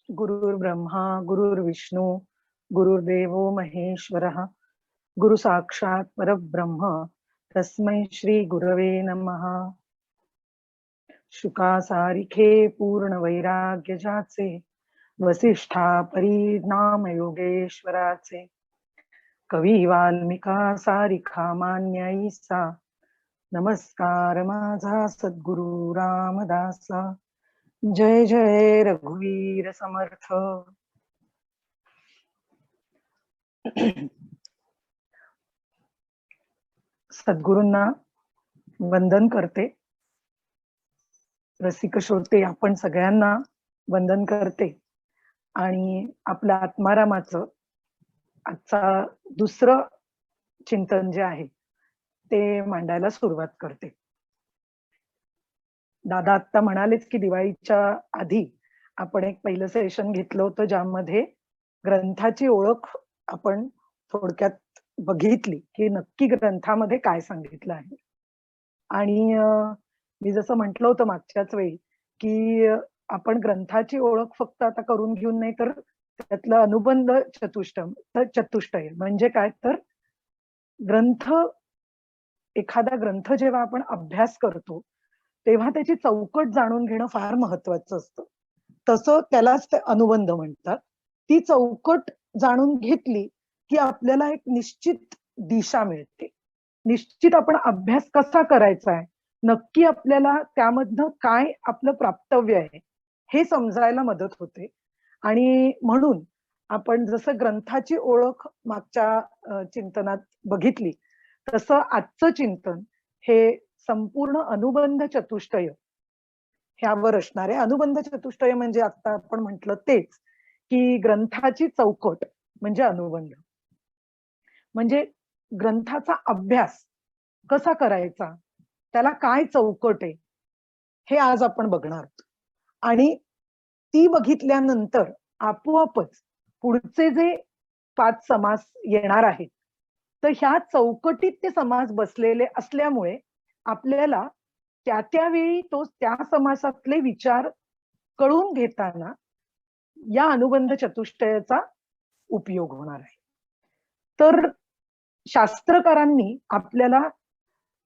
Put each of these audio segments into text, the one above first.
गुरुर्ब्रह्मा गुरुर्विष्णू गुरुर्देवो महेश्वरः गुरु साक्षात परब्रह्म तस्मै श्री गुरवे नमः। शुकासारिखे पूर्ण वैराग्य जाचे वसिष्ठा परिणाम योगेश्वराचे कवी वाल्मिका सारिखा मान्य ईसा नमस्कार माझा सद्गुरु रामदासा। जय जय रघुवीर समर्थ। सद्गुरूंना वंदन करते। रसिक श्रोते आपण सगळ्यांना वंदन करते आणि आपल्या आत्मारामाचं आजचा दुसरं चिंतन जे आहे ते मांडायला सुरुवात करते। दादा आत्ता म्हणालेच की दिवाळीच्या आधी आपण एक पहिलं सेशन घेतलं होतं ज्यामध्ये ग्रंथाची ओळख आपण थोडक्यात बघितली की नक्की ग्रंथामध्ये काय सांगितलं आहे। आणि मी जसं म्हटलं होतं मागच्याच वेळी की आपण ग्रंथाची ओळख फक्त आता करून घेऊन नाही तर त्यातलं अनुबंध चतुष्टय म्हणजे काय तर ग्रंथ, एखादा ग्रंथ जेव्हा आपण अभ्यास करतो तेव्हा त्याची चौकट जाणून घेणं फार महत्वाचं असतं। तसं त्यालाच ते अनुबंध म्हणतात। ती चौकट जाणून घेतली की आपल्याला एक निश्चित दिशा मिळते, निश्चित आपण अभ्यास कसा करायचा आहे, नक्की आपल्याला त्यामधनं काय आपलं प्राप्तव्य आहे हे समजायला मदत होते। आणि म्हणून आपण जसं ग्रंथाची ओळख मागच्या चिंतनात बघितली तसं आजचं चिंतन हे संपूर्ण अनुबंध चतुष्टय ह्यावर असणार आहे। अनुबंध चतुष्टय म्हणजे आता आपण म्हटलं तेच की ग्रंथाची चौकट म्हणजे अनुबंध, म्हणजे ग्रंथाचा अभ्यास कसा करायचा, त्याला काय चौकट आहे हे आज आपण बघणार। आणि ती बघितल्यानंतर आपोआपच पुढचे जे 5 समास येणार आहेत तर ह्या चौकटीत ते समास बसलेले असल्यामुळे आपल्याला त्यावेळी तो त्या समासातले विचार कळून घेताना या अनुबंध चतुष्टयाचा उपयोग होणार आहे। तर शास्त्रकारांनी आपल्याला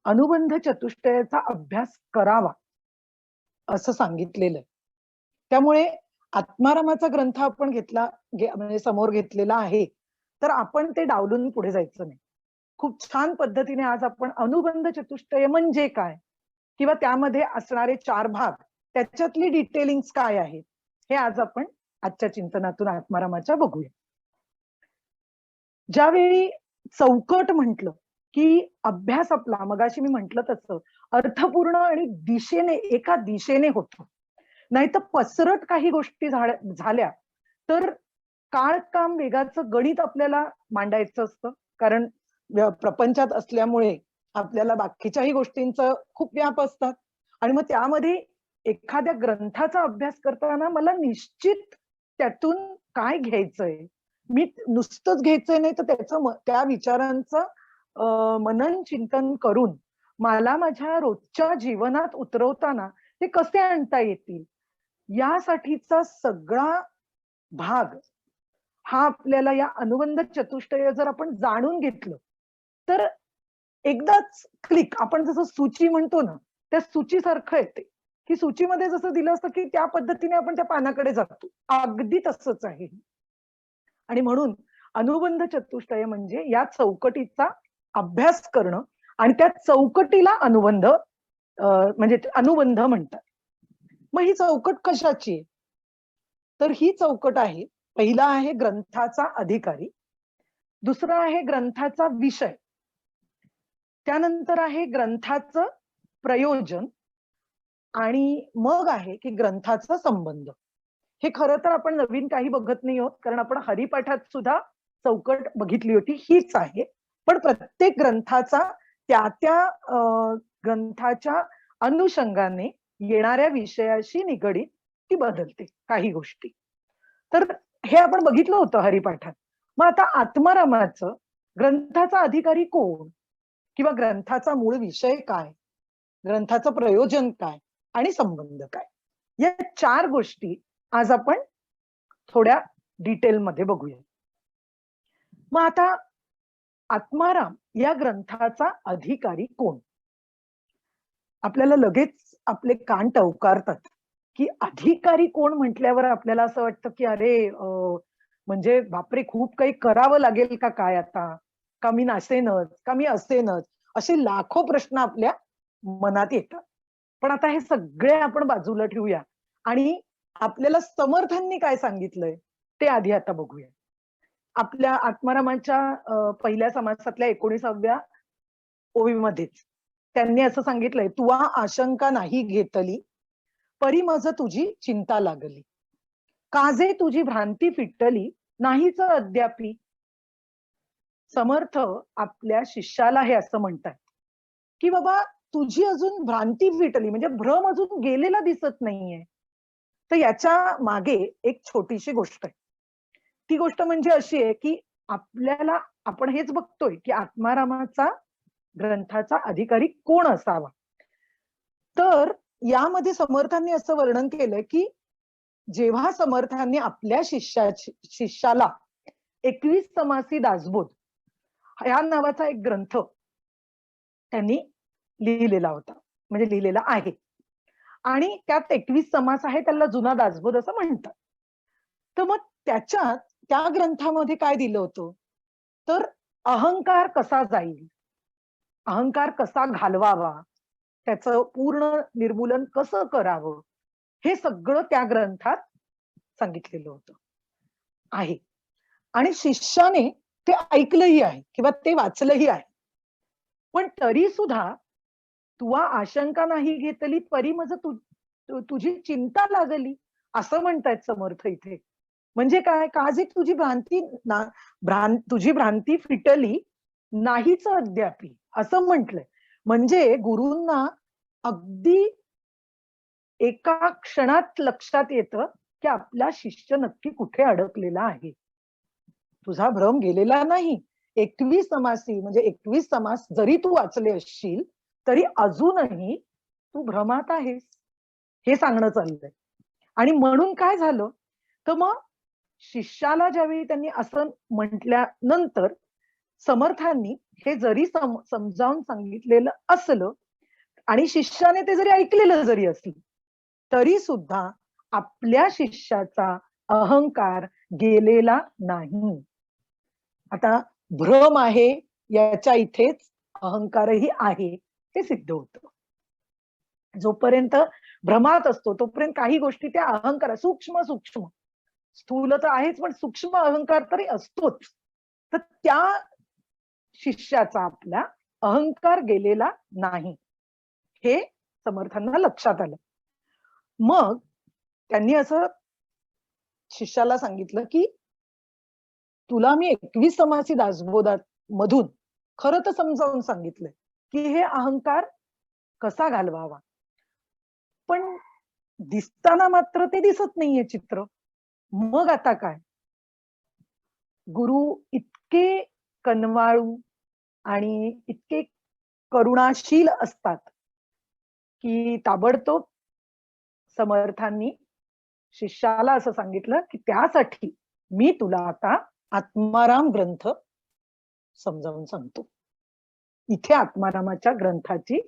अनुबंध चतुष्टयाचा अभ्यास करावा असं सांगितलेलं आहे। त्यामुळे आत्मारामाचा ग्रंथ आपण घेतला म्हणजे समोर घेतलेला आहे तर आपण ते डावलून पुढे जायचं नाही। खूप छान पद्धतीने आज आपण अनुबंध चतुष्टय म्हणजे काय किंवा त्यामध्ये असणारे 4 भाग त्याच्यातली डिटेलिंग्स काय आहेत हे आज आपण आजच्या चिंतनातून आत्मारामाच्या बघूया। ज्यावेळी चौकट म्हटलं की अभ्यास आपला मगाशी मी म्हटलं तसं अर्थपूर्ण आणि दिशेने एका दिशेने होतो, नाही तर पसरट काही गोष्टी झाल्या तर काळ काम वेगाचं गणित आपल्याला मांडायचं असतं। कारण प्रपंचात असल्यामुळे आपल्याला बाकीच्याही गोष्टींचं खूप व्याप असतात आणि मग त्यामध्ये एखाद्या ग्रंथाचा अभ्यास करताना मला निश्चित त्यातून काय घ्यायचंय, मी नुसतंच घ्यायचंय नाही तर त्या विचारांचं मनन चिंतन करून मला माझ्या रोजच्या जीवनात उतरवताना ते कसे आणता येतील यासाठीचा सगळा भाग हा आपल्याला या अनुबंध चतुष्टय जर आपण जाणून घेतलं तर एकदाच क्लिक, आपण जसं सूची म्हणतो ना त्या सूचीसारखं येते की सूचीमध्ये जसं दिलं असतं की त्या पद्धतीने आपण त्या पानाकडे जातो, अगदी तसंच आहे। आणि म्हणून अनुबंध चतुष्टय म्हणजे या चौकटीचा अभ्यास करणं आणि त्या चौकटीला अनुबंध म्हणजे अनुबंध म्हणतात। मग ही चौकट कशाची आहे तर ही चौकट आहे, पहिला आहे ग्रंथाचा अधिकारी, दुसरा आहे ग्रंथाचा विषय, त्यानंतर आहे ग्रंथाचं प्रयोजन आणि मग आहे की ग्रंथाचा संबंध। हे खरं तर आपण नवीन काही बघत नाही आहोत कारण आपण हरिपाठात सुद्धा चौकट बघितली होती, हीच आहे। पण प्रत्येक ग्रंथाचा ग्रंथाच्या अनुषंगाने येणाऱ्या विषयाशी निगडीत ती बदलते काही गोष्टी। तर हे आपण बघितलं होतं हरिपाठात। मग आता आत्मारामाचं ग्रंथाचा अधिकारी कोण किंवा ग्रंथाचा मूळ विषय काय ग्रंथाचं प्रयोजन काय आणि संबंध काय, या 4 गोष्टी आज आपण थोड्या डिटेलमध्ये बघूया. मग आता आत्माराम या ग्रंथाचा अधिकारी कोण? आपल्याला लगेच आपले कान टवकारतात, की अधिकारी कोण म्हटल्यावर आपल्याला असं वाटतं, की अरे म्हणजे बापरे, खूप काही करावं लागेल का काय आता? का मी नसेनच? का मी असेनच? असे लाखो प्रश्न आपल्या मनात येतात. पण आता हे सगळे आपण बाजूला ठेवूया आणि आपल्याला समर्थांनी काय सांगितलंय ते आधी आता बघूया. आपल्या आत्मारामाच्या पहिल्या समासातल्या 19व्या ओवीमध्येच त्यांनी असं सांगितलंय, "तुवा आशंका नाही घेतली, परी मज तुझी चिंता लागली. काजे तुझी भ्रांती फिटली, नाहीच अद्यापी." समर्थ आपल्या शिष्याला हे असं म्हणतात, की बाबा तुझी अजून भ्रांती फिटली, म्हणजे भ्रम अजून गेलेला दिसत नाहीये. तर याच्या मागे एक छोटीशी गोष्ट आहे. ती गोष्ट म्हणजे अशी आहे, की आपल्याला आपण हेच बघतोय, की आत्मारामाचा ग्रंथाचा अधिकारी कोण असावा? तर यामध्ये समर्थांनी असं वर्णन केलंय, की जेव्हा समर्थांनी आपल्या शिष्याला 21 समासी दासबोध ह्या नावाचा एक ग्रंथ त्यांनी लिहिलेला होता, म्हणजे लिहिलेला आहे. आणि त्यात 21 समास आहे, त्याला जुना दासबोध असं म्हणतात. तर मग त्याच्यात त्या ग्रंथामध्ये काय दिलं होतं? तर अहंकार कसा जाईल? अहंकार कसा घालवावा? त्याचं पूर्ण निर्मूलन कसं करावं? हे सगळं त्या ग्रंथात सांगितलेलं होतं, आहे. आणि शिष्याने ते ऐकलंही आहे किंवा ते वाचलंही आहे. पण तरी सुद्धा तुवा आशंका नाही घेतली, परी मज तुझी चिंता लागली, असं म्हणतायत समर्थ इथे. म्हणजे काय? का जे तुझी तुझी भ्रांती फिटली नाहीच अद्यापी, असं म्हटलंय. म्हणजे गुरूंना अगदी एका क्षणात लक्षात येतं, की आपला शिष्य नक्की कुठे अडकलेला आहे. तुझा भ्रम गेलेला नाही. 21 समासी म्हणजे 21 समास जरी तू वाचले असशील, तरी अजूनही तू भ्रमात आहेस. हे सांगणं चाललंय. आणि म्हणून काय झालं, तर मग शिष्याला ज्यावेळी त्यांनी असं म्हटल्यानंतर समर्थांनी हे जरी समजावून सांगितलेलं असलं आणि शिष्याने ते जरी ऐकलेलं जरी असलं, तरी सुद्धा आपल्या शिष्याचा अहंकार गेलेला नाही. आता भ्रम आहे याच्या इथेच अहंकारही आहे हे सिद्ध होतं. जोपर्यंत भ्रमात असतो तोपर्यंत काही गोष्टी त्या अहंकार सूक्ष्म सूक्ष्म, स्थूल तर आहेच पण सूक्ष्म अहंकार तरी असतोच. तर त्या शिष्याचा आपला अहंकार गेलेला नाही, हे समर्थांना लक्षात आलं. मग त्यांनी असं शिष्याला सांगितलं, की तुला मी 21 समासी दासबोधात मधून खरं तर समजावून सांगितलंय, की हे अहंकार कसा घालवावा. पण दिसताना मात्र ते दिसत नाहीये चित्र. मग आता काय? गुरु इतके कनवाळू आणि इतके करुणाशील असतात, की ताबडतोब समर्थांनी शिष्याला असं सांगितलं, की त्यासाठी मी तुला आता आत्माराम ग्रंथ समजावून सांगतो. इथे आत्मारामाच्या ग्रंथाची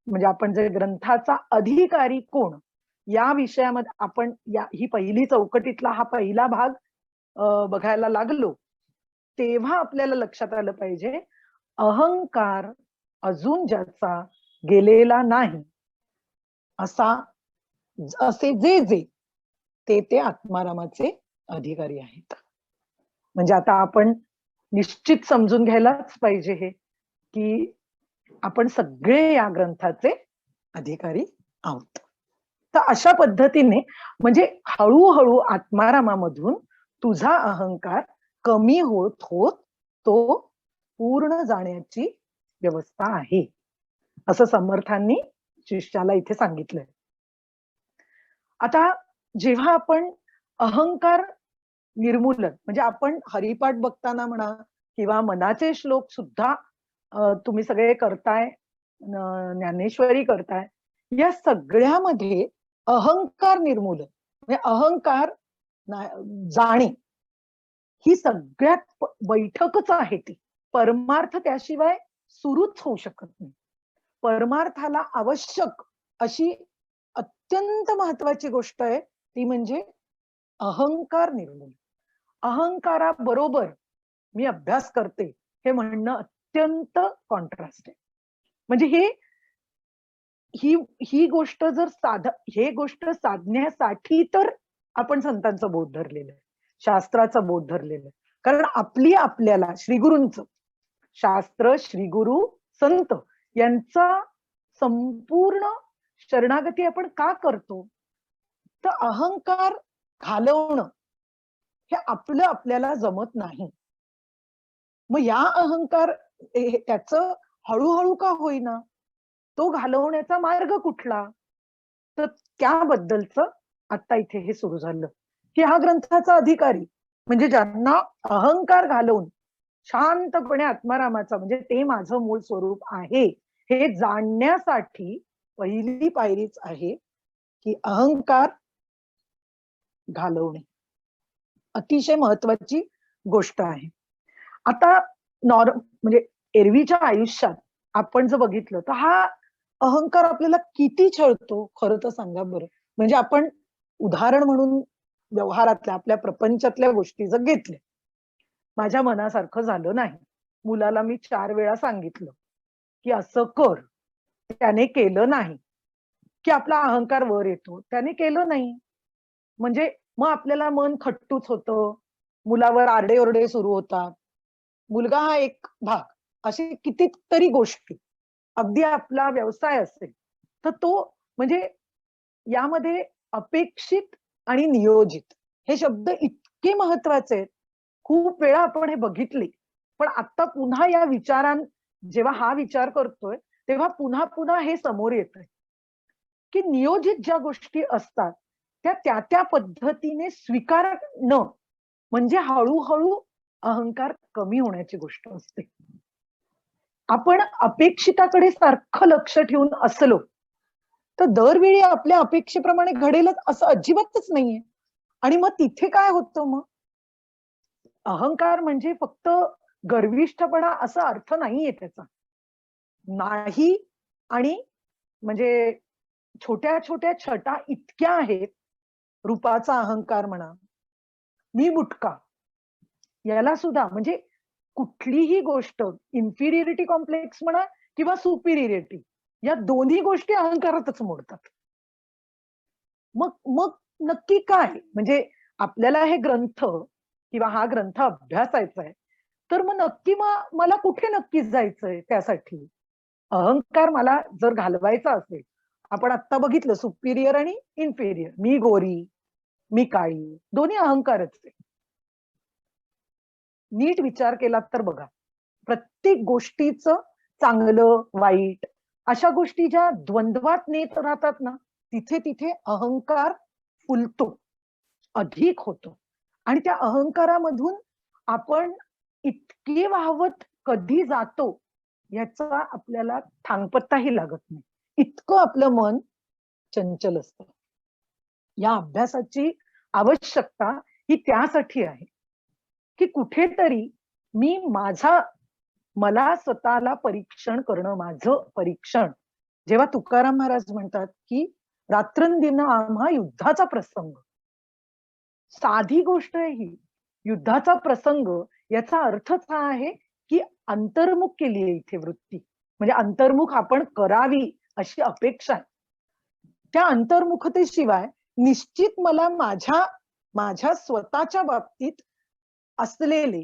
म्हणजे आपण जे ग्रंथाचा अधिकारी कोण या विषयामध्ये आपण ही पहिली चौकटीतला हा पहिला भाग बघायला लागलो, तेव्हा आपल्याला लक्षात आलं पाहिजे, अहंकार अजून ज्याचा गेलेला नाही, असा असे जे जे ते आत्मारामाचे अधिकारी आहेत. म्हणजे आता आपण निश्चित समजून घ्यायलाच पाहिजे हे, की आपण सगळे या ग्रंथाचे अधिकारी आहोत. तर अशा पद्धतीने म्हणजे हळूहळू आत्मारामामधून तुझा अहंकार कमी होत होत तो पूर्ण जाण्याची व्यवस्था आहे, असं समर्थांनी शिष्याला इथे सांगितलंय. आता जेव्हा आपण अहंकार निर्मूलन म्हणजे आपण हरिपाठ बघताना म्हणा किंवा मनाचे श्लोक सुद्धा तुम्ही सगळे करताय ज्ञानेश्वरी करताय, या सगळ्यामध्ये अहंकार निर्मूलन म्हणजे अहंकार जाणे ही सगळ्यात बैठकच आहे ती. परमार्थ त्याशिवाय सुरूच होऊ शकत नाही. परमार्थाला आवश्यक अशी अत्यंत महत्वाची गोष्ट आहे ती म्हणजे अहंकार निर्मूलन. अहंकाराबरोबर मी अभ्यास करते हे म्हणणं अत्यंत कॉन्ट्रास्ट आहे. म्हणजे ही ही गोष्ट जर हे गोष्ट साधण्यासाठी तर आपण संतांचा बोध धरलेला आहे, शास्त्राचा बोध धरलेला आहे. कारण आपल्याला श्रीगुरूंचं शास्त्र, श्रीगुरु, संत यांचा संपूर्ण शरणागती आपण का करतो? तर अहंकार घालवणं हे आपल्याला जमत नाही. मग या अहंकार त्याचं हळूहळू का होईना, तो घालवण्याचा मार्ग कुठला? तर त्याबद्दलचं आता इथे हे सुरू झालं, की हा ग्रंथाचा अधिकारी म्हणजे ज्यांना अहंकार घालवून शांतपणे आत्मारामाचा म्हणजे ते माझं मूळ स्वरूप आहे हे जाणण्यासाठी पहिली पायरीच आहे की अहंकार घालवणे. अतिशय महत्वाची गोष्ट आहे. आता म्हणजे एरवीच्या आयुष्यात आपण जर बघितलं तर हा अहंकार आपल्याला किती छळतो खरं तर सांगा बरं. म्हणजे आपण उदाहरण म्हणून व्यवहारातल्या आपल्या प्रपंचातल्या गोष्टी जर घेतल्या, माझ्या मनासारखं झालं नाही, मुलाला मी 4 वेळा सांगितलं की असं कर, त्याने केलं नाही, की आपला अहंकार वर येतो, त्याने केलं नाही. म्हणजे मग आपल्याला मन खट्टूच होतं, मुलावर आरडे-ओरडे सुरू होतात. मुलगा हा एक भाग, असे कितीतरी गोष्टी. अगदी आपला व्यवसाय असेल तर तो म्हणजे यामध्ये अपेक्षित आणि नियोजित हे शब्द इतके महत्वाचे आहेत. खूप वेळा आपण हे बघितले, पण आता पुन्हा या जेव्हा हा विचार करतोय तेव्हा पुन्हा पुन्हा हे समोर येतंय की नियोजित ज्या गोष्टी असतात त्या पद्धतीने स्वीकारणं म्हणजे हळूहळू अहंकार कमी होण्याची गोष्ट असते. आपण अपेक्षिताकडे सारखं लक्ष ठेवून असलो तर दरवेळी आपल्या अपेक्षेप्रमाणे घडेलच असं अजिबातच नाहीये. आणि मग तिथे काय होतं, मग अहंकार म्हणजे फक्त गर्विष्ठपणा असा अर्थ नाहीये त्याचा. नाही. आणि म्हणजे छोट्या छोट्या छटा इतक्या आहेत, रूपाचा अहंकार म्हणा, मी बुटका, याला सुद्धा म्हणजे कुठलीही गोष्ट इन्फिरियरिटी कॉम्प्लेक्स म्हणा किंवा सुपिरियरिटी, या दोन्ही गोष्टी अहंकारातच मोडतात. मग मग नक्की काय म्हणजे आपल्याला हे ग्रंथ किंवा हा ग्रंथ अभ्यासायचा आहे, तर मग नक्की मला कुठे नक्कीच जायचंय त्यासाठी? अहंकार मला जर घालवायचा असेल, आपण आता बघितलं सुपिरियर आणि इन्फेरियर, मी गोरी, मी काळी, दोन्ही अहंकारच आहे. नीट विचार केलात तर बघा, प्रत्येक गोष्टीचं चांगलं वाईट अशा गोष्टी ज्या द्वंद्वात नेत राहतात ना, तिथे तिथे अहंकार फुलतो, अधिक होतो. आणि त्या अहंकारामधून आपण इतके वाहवत कधी जातो याचा आपल्याला थांगपत्ताही लागत नाही. इतकं आपलं मन चंचल असतं. या अभ्यासाची आवश्यकता ही त्यासाठी आहे की कुठेतरी मी मला स्वतःला परीक्षण करणं, माझं परीक्षण. जेव्हा तुकाराम महाराज म्हणतात की रात्रंदिन आम्हा युद्धाचा प्रसंग, साधी गोष्ट आहे ही. युद्धाचा प्रसंग याचा अर्थच हा आहे की अंतर्मुख केली आहे इथे वृत्ती, म्हणजे अंतर्मुख आपण करावी अशी अपेक्षा आहे. त्या अंतर्मुखतेशिवाय निश्चित मला माझ्या स्वतःच्या बाबतीत असलेले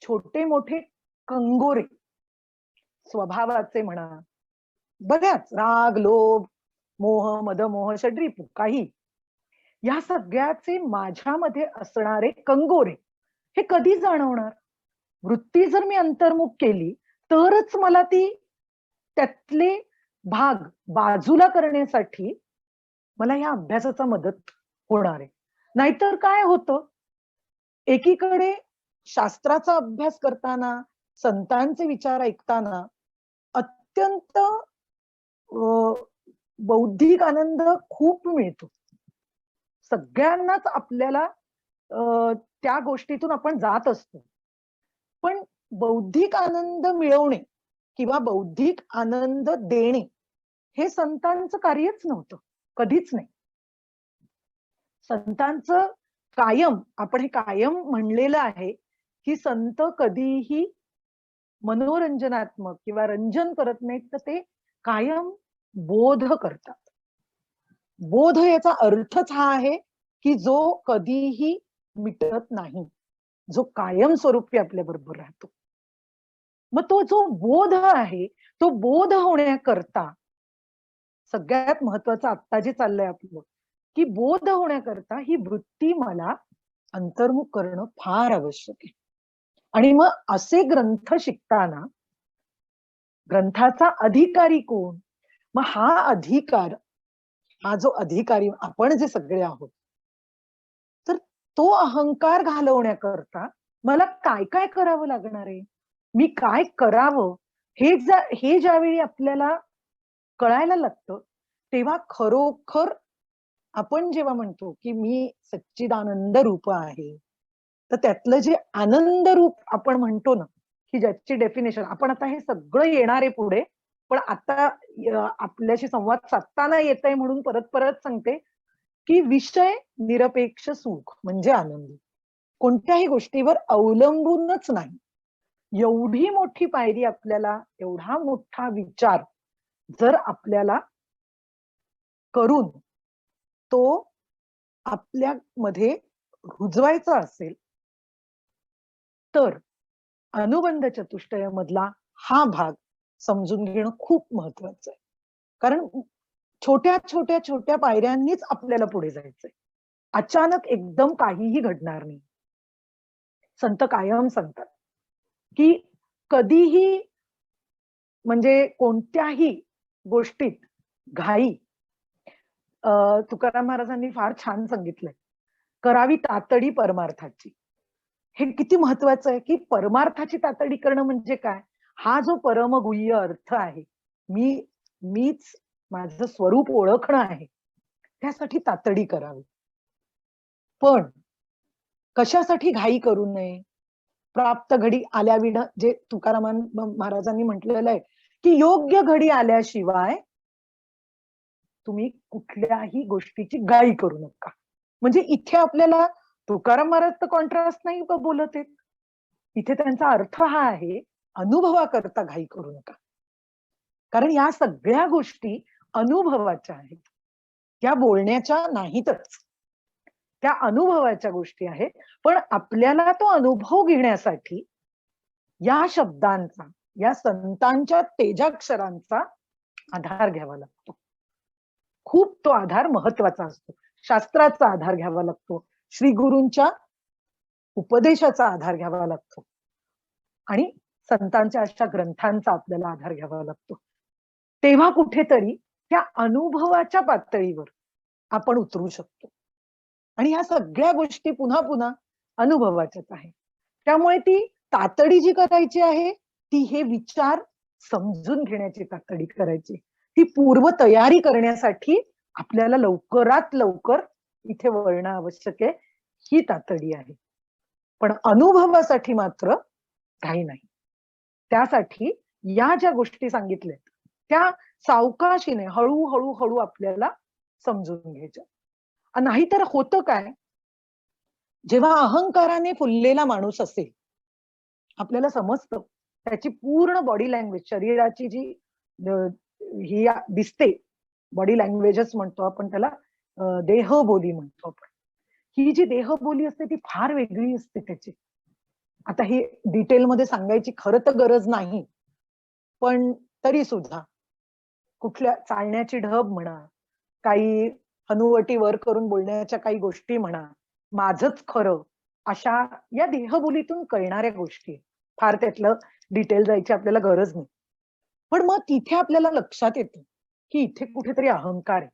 छोटे मोठे कंगोरे स्वभावाचे म्हणा, बऱ्याच राग, लोभ, मोह, मद, मोह, षड्रिपू काही, या सगळ्याचे माझ्यामध्ये असणारे कंगोरे हे कधी जाणवणार? वृत्ती जर मी अंतर्मुख केली तरच मला त्यातले भाग बाजूला करण्यासाठी मला या अभ्यासाचा मदत होणार आहे. नाहीतर काय होतं, एकीकडे शास्त्राचा अभ्यास करताना, संतांचे विचार ऐकताना अत्यंत बौद्धिक आनंद खूप मिळतो सगळ्यांनाच. आपल्याला त्या गोष्टीतून आपण जात असतो, पण बौद्धिक आनंद मिळवणे किंवा बौद्धिक आनंद देणे हे संतांचं कार्यच नव्हतं, कधीच नाही. संतांचं कायम, आपण हे कायम म्हणलेलं आहे की संत कधीही मनोरंजनात्मक किंवा रंजन करत नाहीत, तर ते कायम बोध करतात. बोध याचा अर्थच हा आहे की जो कधीही मिटत नाही, जो कायमस्वरूपी आपल्या बरोबर राहतो. मग तो जो बोध आहे, तो बोध होण्याकरता सगळ्यात महत्वाचं आत्ता जे चाललंय आपलं, की बोध होण्याकरता ही वृत्ती मला अंतर्मुख करणं फार आवश्यक आहे. आणि मग असे ग्रंथ शिकताना ग्रंथाचा अधिकारी कोण? मग हा अधिकार, हा जो अधिकारी आपण जे सगळे आहोत, तर तो अहंकार घालवण्याकरता मला काय काय करावं लागणार आहे, मी काय करावं, हे ज्यावेळी आपल्याला कळायला लागतं, तेव्हा खरोखर आपण जेव्हा म्हणतो की मी सच्चिदानंद रूप आहे, तर त्यातलं जे आनंद रूप आपण म्हणतो ना, की ज्याची डेफिनेशन आपण आता हे सगळं येणार आहे पुढे, पण आता आपल्याशी संवाद साधताना येत आहे म्हणून परत परत सांगते की विषय निरपेक्ष सुख म्हणजे आनंद, कोणत्याही गोष्टीवर अवलंबूनच नाही. एवढी मोठी पायरी आपल्याला, एवढा मोठा विचार जर आपल्याला करून तो आपल्यामध्ये रुजवायचा असेल, तर अनुबंध चतुष्टयामधला हा भाग समजून घेणं खूप महत्वाचं आहे. कारण छोट्या छोट्या छोट्या पायऱ्यांनीच आपल्याला पुढे जायचंय, अचानक एकदम काहीही घडणार नाही. संत कायम सांगतात की कधीही, म्हणजे कोणत्याही गोष्टीत घाई, तुकाराम महाराजांनी फार छान सांगितलंय, करावी तातडी परमार्थाची. हे किती महत्वाचं आहे की परमार्थाची तातडी करणं म्हणजे काय, हा जो परमगुह्य अर्थ आहे, मीच माझं स्वरूप ओळखणं आहे, त्यासाठी तातडी करावी. पण कशासाठी घाई करू नये, प्राप्त घडी आल्याविण, जे तुकाराम महाराजांनी म्हटलेलं आहे की योग्य घडी आल्याशिवाय तुम्ही कुठल्याही गोष्टीची घाई करू नका. म्हणजे इथे आपल्याला तुकाराम महाराज तर कॉन्ट्रास्ट नाही बोलत आहेत, इथे त्यांचा अर्थ हा आहे, अनुभवाकरता घाई करू नका. कारण या सगळ्या गोष्टी अनुभवाच्या आहेत, त्या बोलण्याच्या नाहीतच, त्या अनुभवाच्या गोष्टी आहेत. पण आपल्याला तो अनुभव घेण्यासाठी या शब्दांचा, या संतांच्या तेजाक्षरांचा आधार घ्यावा लागतो. खूप तो आधार महत्वाचा असतो. शास्त्राचा आधार घ्यावा लागतो, श्री गुरूंच्या उपदेशाचा आधार घ्यावा लागतो, आणि संतांच्या अशा ग्रंथांचा आपल्याला आधार घ्यावा लागतो. तेव्हा कुठेतरी त्या अनुभवाच्या पातळीवर आपण उतरू शकतो. आणि ह्या सगळ्या गोष्टी पुन्हा पुन्हा अनुभवाच्याच आहे. त्यामुळे ती तातडी जी करायची आहे, ती हे विचार समजून घेण्याची तातडी करायची, ती पूर्व तयारी करण्यासाठी आपल्याला लवकरात लवकर इथे वळणं आवश्यक आहे, ही तातडी आहे. पण अनुभवासाठी मात्र काही नाही. त्यासाठी या ज्या गोष्टी सांगितल्यात त्या सावकाशीने हळूहळू हळू आपल्याला समजून घ्यायच्या. नाहीतर होतं काय, जेव्हा अहंकाराने फुललेला माणूस असेल, आपल्याला समजतं त्याची पूर्ण बॉडी लँग्वेज, शरीराची जी ही दिसते, बॉडी लँग्वेजच म्हणतो आपण त्याला, देहबोली म्हणतो आपण. ही जी देहबोली असते ती फार वेगळी असते त्याची. आता हे डिटेलमध्ये सांगायची खरं तर गरज नाही, पण तरी सुद्धा कुठल्या चालण्याची ढब म्हणा, काही हनुवटी वर करून बोलण्याच्या काही गोष्टी म्हणा, माझंच खरं, अशा या देहबोलीतून कळणाऱ्या गोष्टी, फार त्यातलं डिटेल जायची आपल्याला गरज नाही. पण मग तिथे आपल्याला लक्षात येतं की इथे कुठेतरी अहंकार आहे,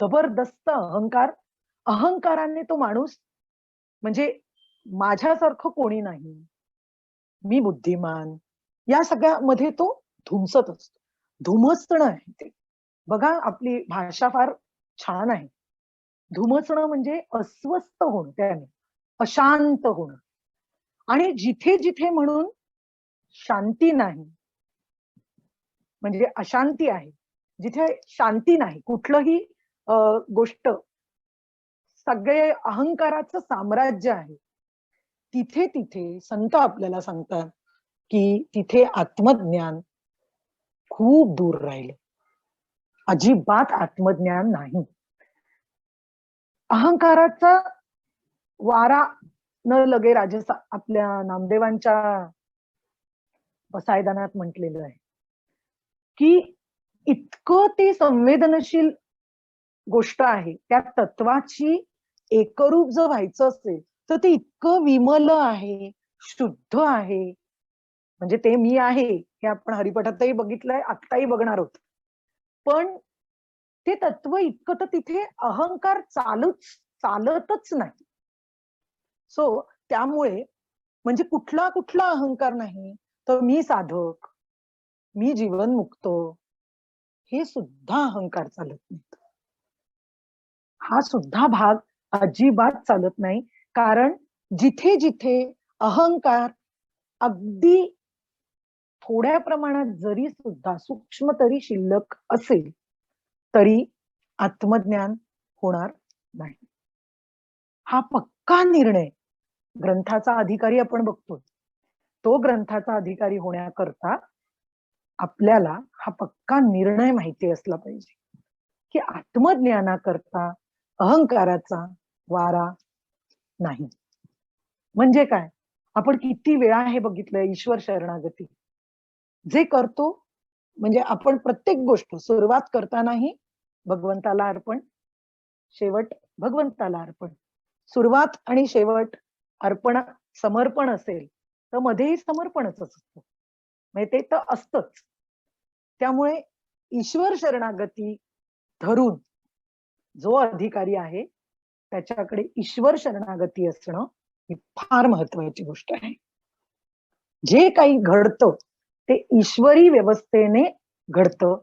जबरदस्त अहंकार. अहंकाराने तो माणूस, म्हणजे माझ्यासारखं कोणी नाही, मी बुद्धिमान, या सगळ्यामध्ये तो धुमसत असतो. धुमसणं आहे ते. बघा आपली भाषा फार छान आहे. धुमसणं म्हणजे अस्वस्थ होणं त्याने, अशांत होणं. आणि जिथे जिथे म्हणून शांती नाही, म्हणजे अशांती आहे. जिथे शांती नाही, कुठलंही गोष्ट, सगळे अहंकाराचं साम्राज्य आहे. तिथे तिथे संत आपल्याला सांगतात, की तिथे आत्मज्ञान खूप दूर राहिले. अजिबात आत्मज्ञान नाही. अहंकाराचा वारा न लगे राजसा आपल्या नामदेवांच्या पसायदानात म्हटलेलं आहे, की इतकं ते संवेदनशील गोष्ट आहे. त्या तत्वाची एकरूप जर व्हायचं असेल, तर ते इतकं विमल आहे, शुद्ध आहे. म्हणजे ते मी आहे, हे आपण हरिपाठातही बघितलंय, आत्ताही बघणार आहोत. पण ते तत्व इतकं तर तिथे अहंकार चालतच नाही. सो त्यामुळे म्हणजे कुठला कुठला अहंकार नाही, तर मी साधक, मी जीवनमुक्त, हे सुद्धा अहंकार चालत नाही. हा सुद्धा भाग अजिबात चालत नाही. कारण जिथे जिथे अहंकार अगदी थोड्या प्रमाणात जरी सुद्धा सूक्ष्म तरी शिल्लक असेल, तरी आत्मज्ञान होणार नाही. हा पक्का निर्णय ग्रंथाचा अधिकारी आपण बघतो. तो ग्रंथाचा अधिकारी होण्याकरता आपल्याला हा पक्का निर्णय माहिती असला पाहिजे, की आत्मज्ञानाकरता अहंकाराचा वारा नाही. म्हणजे काय? आपण किती वेळा हे बघितलंय, ईश्वर शरणागती. जे करतो म्हणजे आपण प्रत्येक गोष्ट सुरुवात करतानाही भगवंताला अर्पण, शेवट भगवंताला अर्पण. सुरुवात आणि शेवट अर्पण, समर्पण असेल तर मध्येही समर्पणच असतं. म्हणजे ते तर असतच. त्यामुळे ईश्वर शरणागती धरून जो अधिकारी आहे, त्याच्याकडे ईश्वर शरणागती असणं ही फार महत्वाची गोष्ट आहे. जे काही घडतं ते ईश्वरी व्यवस्थेने घडतं.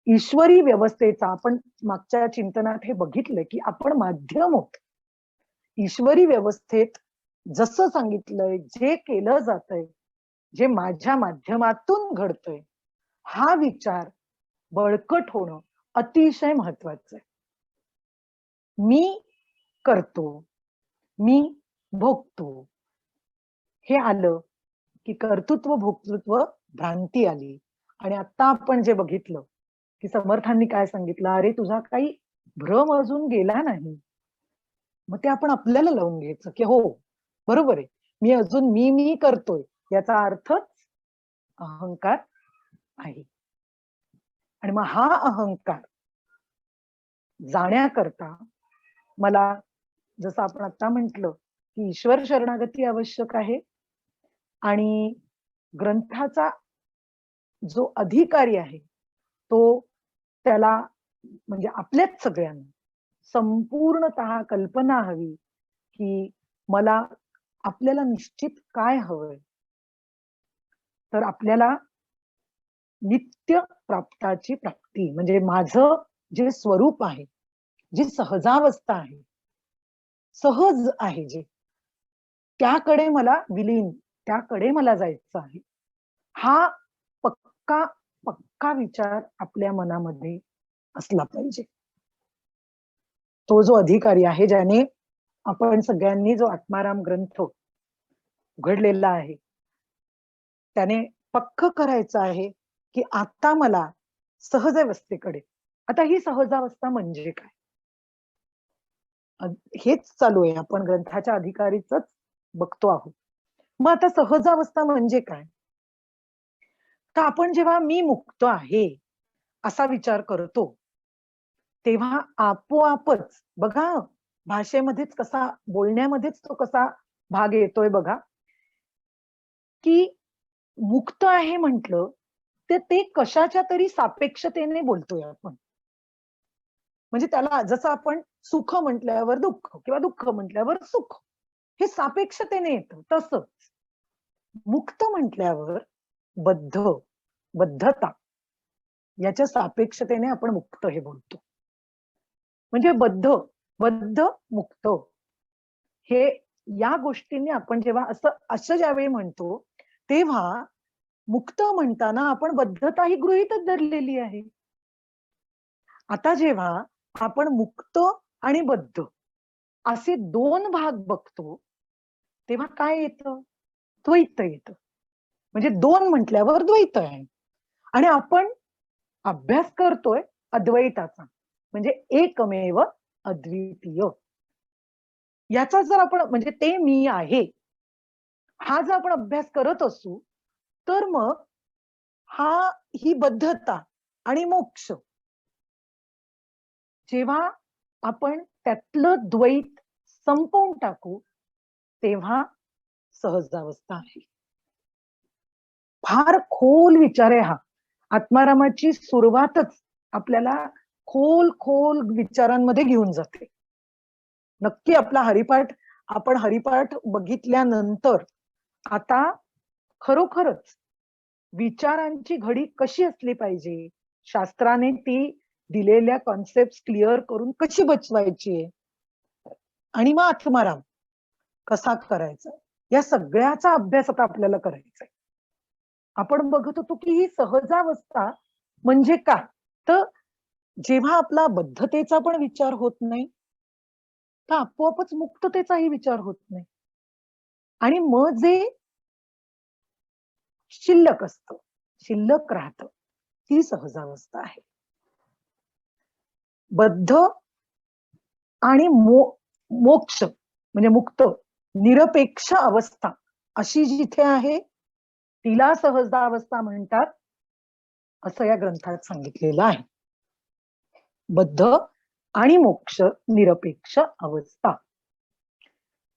ईश्वरी व्यवस्थेचा आपण मागच्या चिंतनात हे बघितलं, की आपण माध्यम आहोत. ईश्वरी व्यवस्थेत जसं सांगितलंय, जे केलं जातंय, जे माझ्या माध्यमातून घडतंय, हा विचार बळकट होणं अतिशय महत्वाचं आहे. मी करतो, मी भोगतो, हे आलं की कर्तृत्व भोक्तृत्व भ्रांती आली. आणि आता आपण जे बघितलं, की समर्थांनी काय सांगितलं, अरे तुझा काही भ्रम अजून गेला नाही. मग ते आपण आपल्याला लावून घ्यायचं, की हो बरोबर आहे, मी अजून मी करतोय, याचा अर्थच अहंकार आहे. आणि मग हा अहंकार जाण्याकरता मला, जसं आपण आता म्हंटल, की ईश्वर शरणागती आवश्यक आहे. आणि ग्रंथाचा जो अधिकारी आहे, तो त्याला म्हणजे आपल्याच सगळ्यांना संपूर्णतः कल्पना हवी, की मला आपल्याला निश्चित काय हवंय. तर आपल्याला नित्य प्राप्ताची प्राप्ती, म्हणजे माझं जे स्वरूप आहे, जी सहजावस्था आहे, सहज आहे जे, त्याकडे मला विलीन, त्याकडे मला जायचं आहे. हा पक्का पक्का विचार आपल्या मनामध्ये असला पाहिजे. तो जो अधिकारी आहे, ज्याने आपण सगळ्यांनी जो आत्माराम ग्रंथ उघडलेला आहे, त्याने पक्क करायचं आहे, की आता मला सहजावस्थेकडे. आता ही सहजावस्था म्हणजे काय? हेच चालू आहे, आपण ग्रंथाच्या अधिकारीच बघतो आहोत. मग आता सहजावस्था म्हणजे काय? तर आपण जेव्हा मी मुक्त आहे असा विचार करतो, तेव्हा आपोआपच बघा, भाषेमध्येच कसा, बोलण्यामध्येच तो कसा भाग येतोय बघा, की मुक्त आहे म्हटलं तर ते कशाच्या तरी सापेक्षतेने बोलतोय आपण. म्हणजे त्याला जसं आपण सुख म्हटल्यावर दुःख किंवा दुःख म्हटल्यावर सुख, हे सापेक्षतेने येतं. तसंच मुक्त म्हटल्यावर बद्धता, याच्या सापेक्षतेने आपण मुक्त हे बोलतो. म्हणजे बद्ध मुक्त हे या गोष्टींनी आपण जेव्हा असं ज्यावेळी म्हणतो तेव्हा मुक्त म्हणताना आपण बद्धता ही गृहीतच धरलेली आहे. आता जेव्हा आपण मुक्त आणि बद्ध असे दोन भाग बघतो तेव्हा काय येतं? द्वैत येतं. म्हणजे दोन म्हटल्यावर द्वैत आहे आणि आपण अभ्यास करतोय अद्वैताचा, म्हणजे एकमेव अद्वितीय. याचा जर आपण म्हणजे ते मी आहे हा जर आपण अभ्यास करत असू तर मग ही बद्धता आणि मोक्ष जेव्हा आपण त्यातलं द्वैत संपवून टाकू तेव्हा सहजावस्था आहे. फार खोल विचार आहे हा. आत्मारामाची सुरुवातच आपल्याला खोल खोल विचारांमध्ये घेऊन जाते. नक्की आपला आपण हरिपाठ बघितल्यानंतर आता खरोखरच विचारांची घडी कशी असली पाहिजे, शास्त्राने ती दिलेल्या कॉन्सेप्ट क्लिअर करून कशी बचवायची आणि मग आत्माराम कसा करायचा या सगळ्याचा अभ्यास आता आपल्याला करायचा आहे. आपण बघत होतो की ही सहजावस्था म्हणजे काय, तर जेव्हा आपला बद्धतेचा पण विचार होत नाही तर आपोआपच मुक्ततेचाही विचार होत नाही आणि मग जे शिल्लक असतं, शिल्लक राहतं, ती सहजावस्था आहे. बद्ध आणि मोक्ष म्हणजे मुक्त निरपेक्ष अवस्था अशी जिथे आहे तिला सहजावस्था म्हणतात असं या ग्रंथात सांगितलेलं आहे. बद्ध आणि मोक्ष निरपेक्ष अवस्था,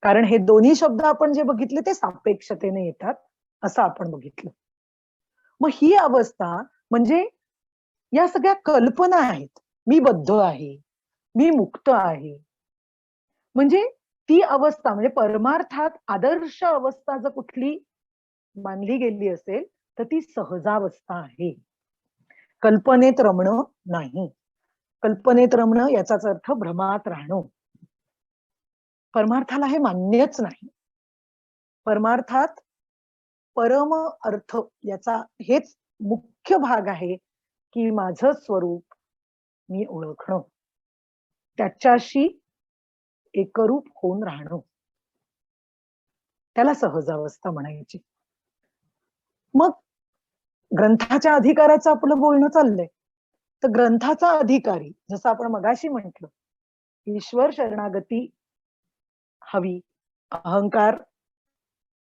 कारण हे दोन्ही शब्द आपण जे बघितले ते सापेक्षतेने येतात असं आपण बघितलं. मग ही अवस्था म्हणजे या सगळ्या कल्पना आहेत. मी बद्ध आहे, मी मुक्त आहे, म्हणजे ती अवस्था म्हणजे परमार्थात आदर्श अवस्था जर कुठली मानली गेली असेल तर ती सहजावस्था आहे. कल्पनेत रमणं नाही. कल्पनेत रमणं याचाच अर्थ भ्रमात राहणं. परमार्थाला हे मान्यच नाही. परमार्थात परम अर्थ याचा हेच मुख्य भाग आहे की माझं स्वरूप मी ओळखणं, त्याच्याशी एकरूप होऊन राहणं, त्याला सहजावस्था म्हणायची. मग ग्रंथाच्या अधिकाराचं आपलं बोलणं चाललंय, तर ग्रंथाचा अधिकारी जसं आपण मगाशी म्हटलं ईश्वर शरणागती हवी, अहंकार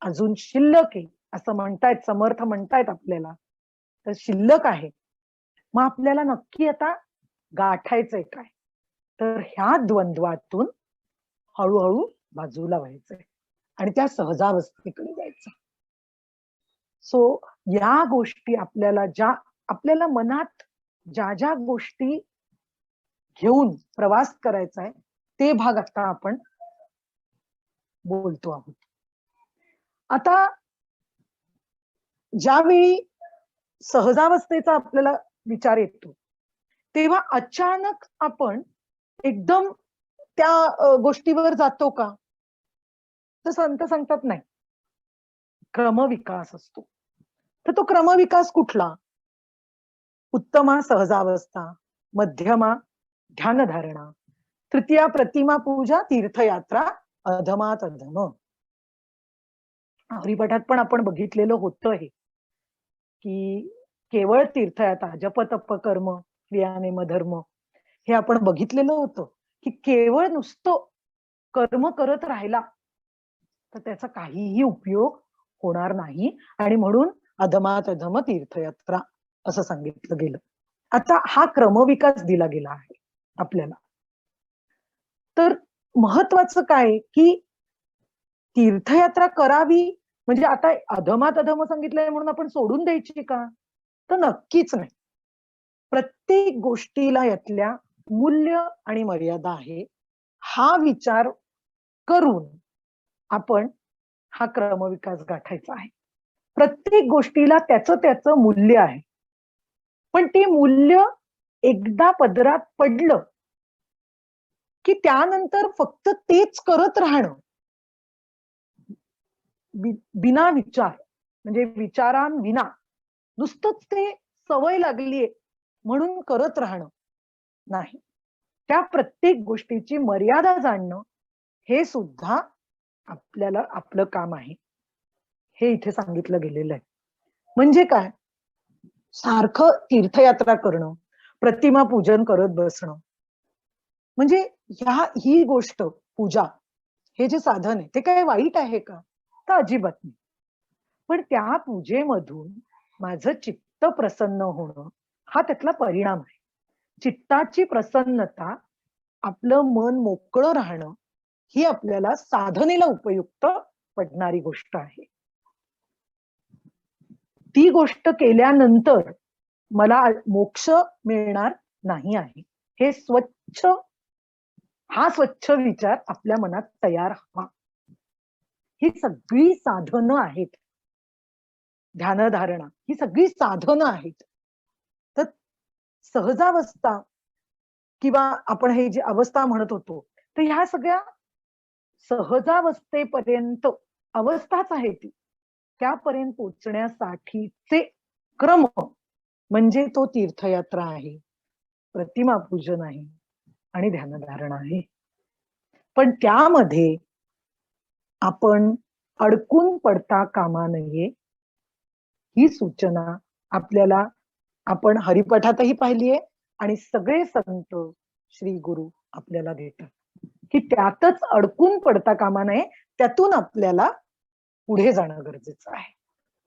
अजून शिल्लक आहे असं म्हणतायत समर्थ म्हणतायत आपल्याला, तर शिल्लक आहे. मग आपल्याला नक्की आता गाठायचंय काय, तर ह्या द्वंद्वातून हळूहळू बाजूला व्हायचंय आणि त्या सहजावस्थेकडे जायचं. सो या गोष्टी आपल्याला मनात ज्या गोष्टी घेऊन प्रवास करायचा आहे ते भाग आता आपण बोलतो आहोत. आता ज्यावेळी सहजावस्थेचा आपल्याला विचार येतो तेव्हा अचानक आपण एकदम त्या गोष्टीवर जातो का, तर संत सांगतात नाही, क्रमविकास असतो. तर तो क्रमविकास कुठला? उत्तमा सहजावस्था, मध्यमा ध्यानधारणा, तृतीया प्रतिमा पूजा, तीर्थयात्रा, अधमात अधम. हरिपाठात पण आपण बघितलेलं होतं हे की केवळ तीर्थयात्रा जप तप कर्म क्रिया नेमधर्म हे आपण बघितलेलं होतं की केवळ नुसतं कर्म करत राहिला तर त्याचा काहीही उपयोग होणार नाही आणि म्हणून अधमात अधम तीर्थयात्रा असं सांगितलं गेलं. आता हा क्रमविकास दिला गेला आहे आपल्याला. तर महत्वाचं काय की तीर्थयात्रा करावी म्हणजे आता अधमात अधम सांगितलंय म्हणून आपण सोडून द्यायची का, तर नक्कीच नाही. प्रत्येक गोष्टीला यातल्या मूल्य आणि मर्यादा आहे हा विचार करून आपण हा क्रमविकास गाठायचा आहे. प्रत्येक गोष्टीला त्याचं मूल्य आहे. पण ती मूल्य एकदा पदरात पडलं की त्यानंतर फक्त तेच करत राहणं, बिना विचार, म्हणजे विचारांविना नुसतंच ते सवय लागलीये म्हणून करत राहणं नाही. त्या प्रत्येक गोष्टीची मर्यादा जाणणं हे सुद्धा आपल्याला आपलं काम आहे, हे इथे सांगितलं गेलेलं आहे. म्हणजे काय, सारखं तीर्थयात्रा करणं, प्रतिमा पूजन करत बसणं, म्हणजे ही गोष्ट पूजा, हे जे साधन आहे ते काय वाईट आहे का? तर अजिबात नाही. पण त्या पूजेमधून माझं चित्त प्रसन्न होणं हा त्यातला परिणाम आहे. चित्ताची प्रसन्नता, आपलं मन मोकळं राहणं, ही आपल्याला साधनेला उपयुक्त पडणारी गोष्ट आहे. ती गोष्ट केल्यानंतर मला मोक्ष मिळणार नाही आहे, हे हा स्वच्छ विचार आपल्या मनात तयार हवा. ही सगळी साधनं आहेत, ध्यानधारणा ही सगळी साधनं आहेत. तर सहजावस्था किंवा आपण हे जी अवस्था म्हणत होतो, तर ह्या सगळ्या सहजावस्थेपर्यंत अवस्थाच आहे ती. त्यापर्यंत पोहोचण्यासाठीचे क्रम म्हणजे तो तीर्थयात्रा आहे, प्रतिमा पूजन आहे आणि ध्यानधारणा आहे. पण त्यामध्ये आपण अडकून पडता कामा नये, ही सूचना आपल्याला आपण हरिपाठातही पाहिलीये आणि सगळे संत श्री गुरु आपल्याला देतात की त्यातच अडकून पडता कामा नये, त्यातून आपल्याला पुढे जाणं गरजेचं आहे,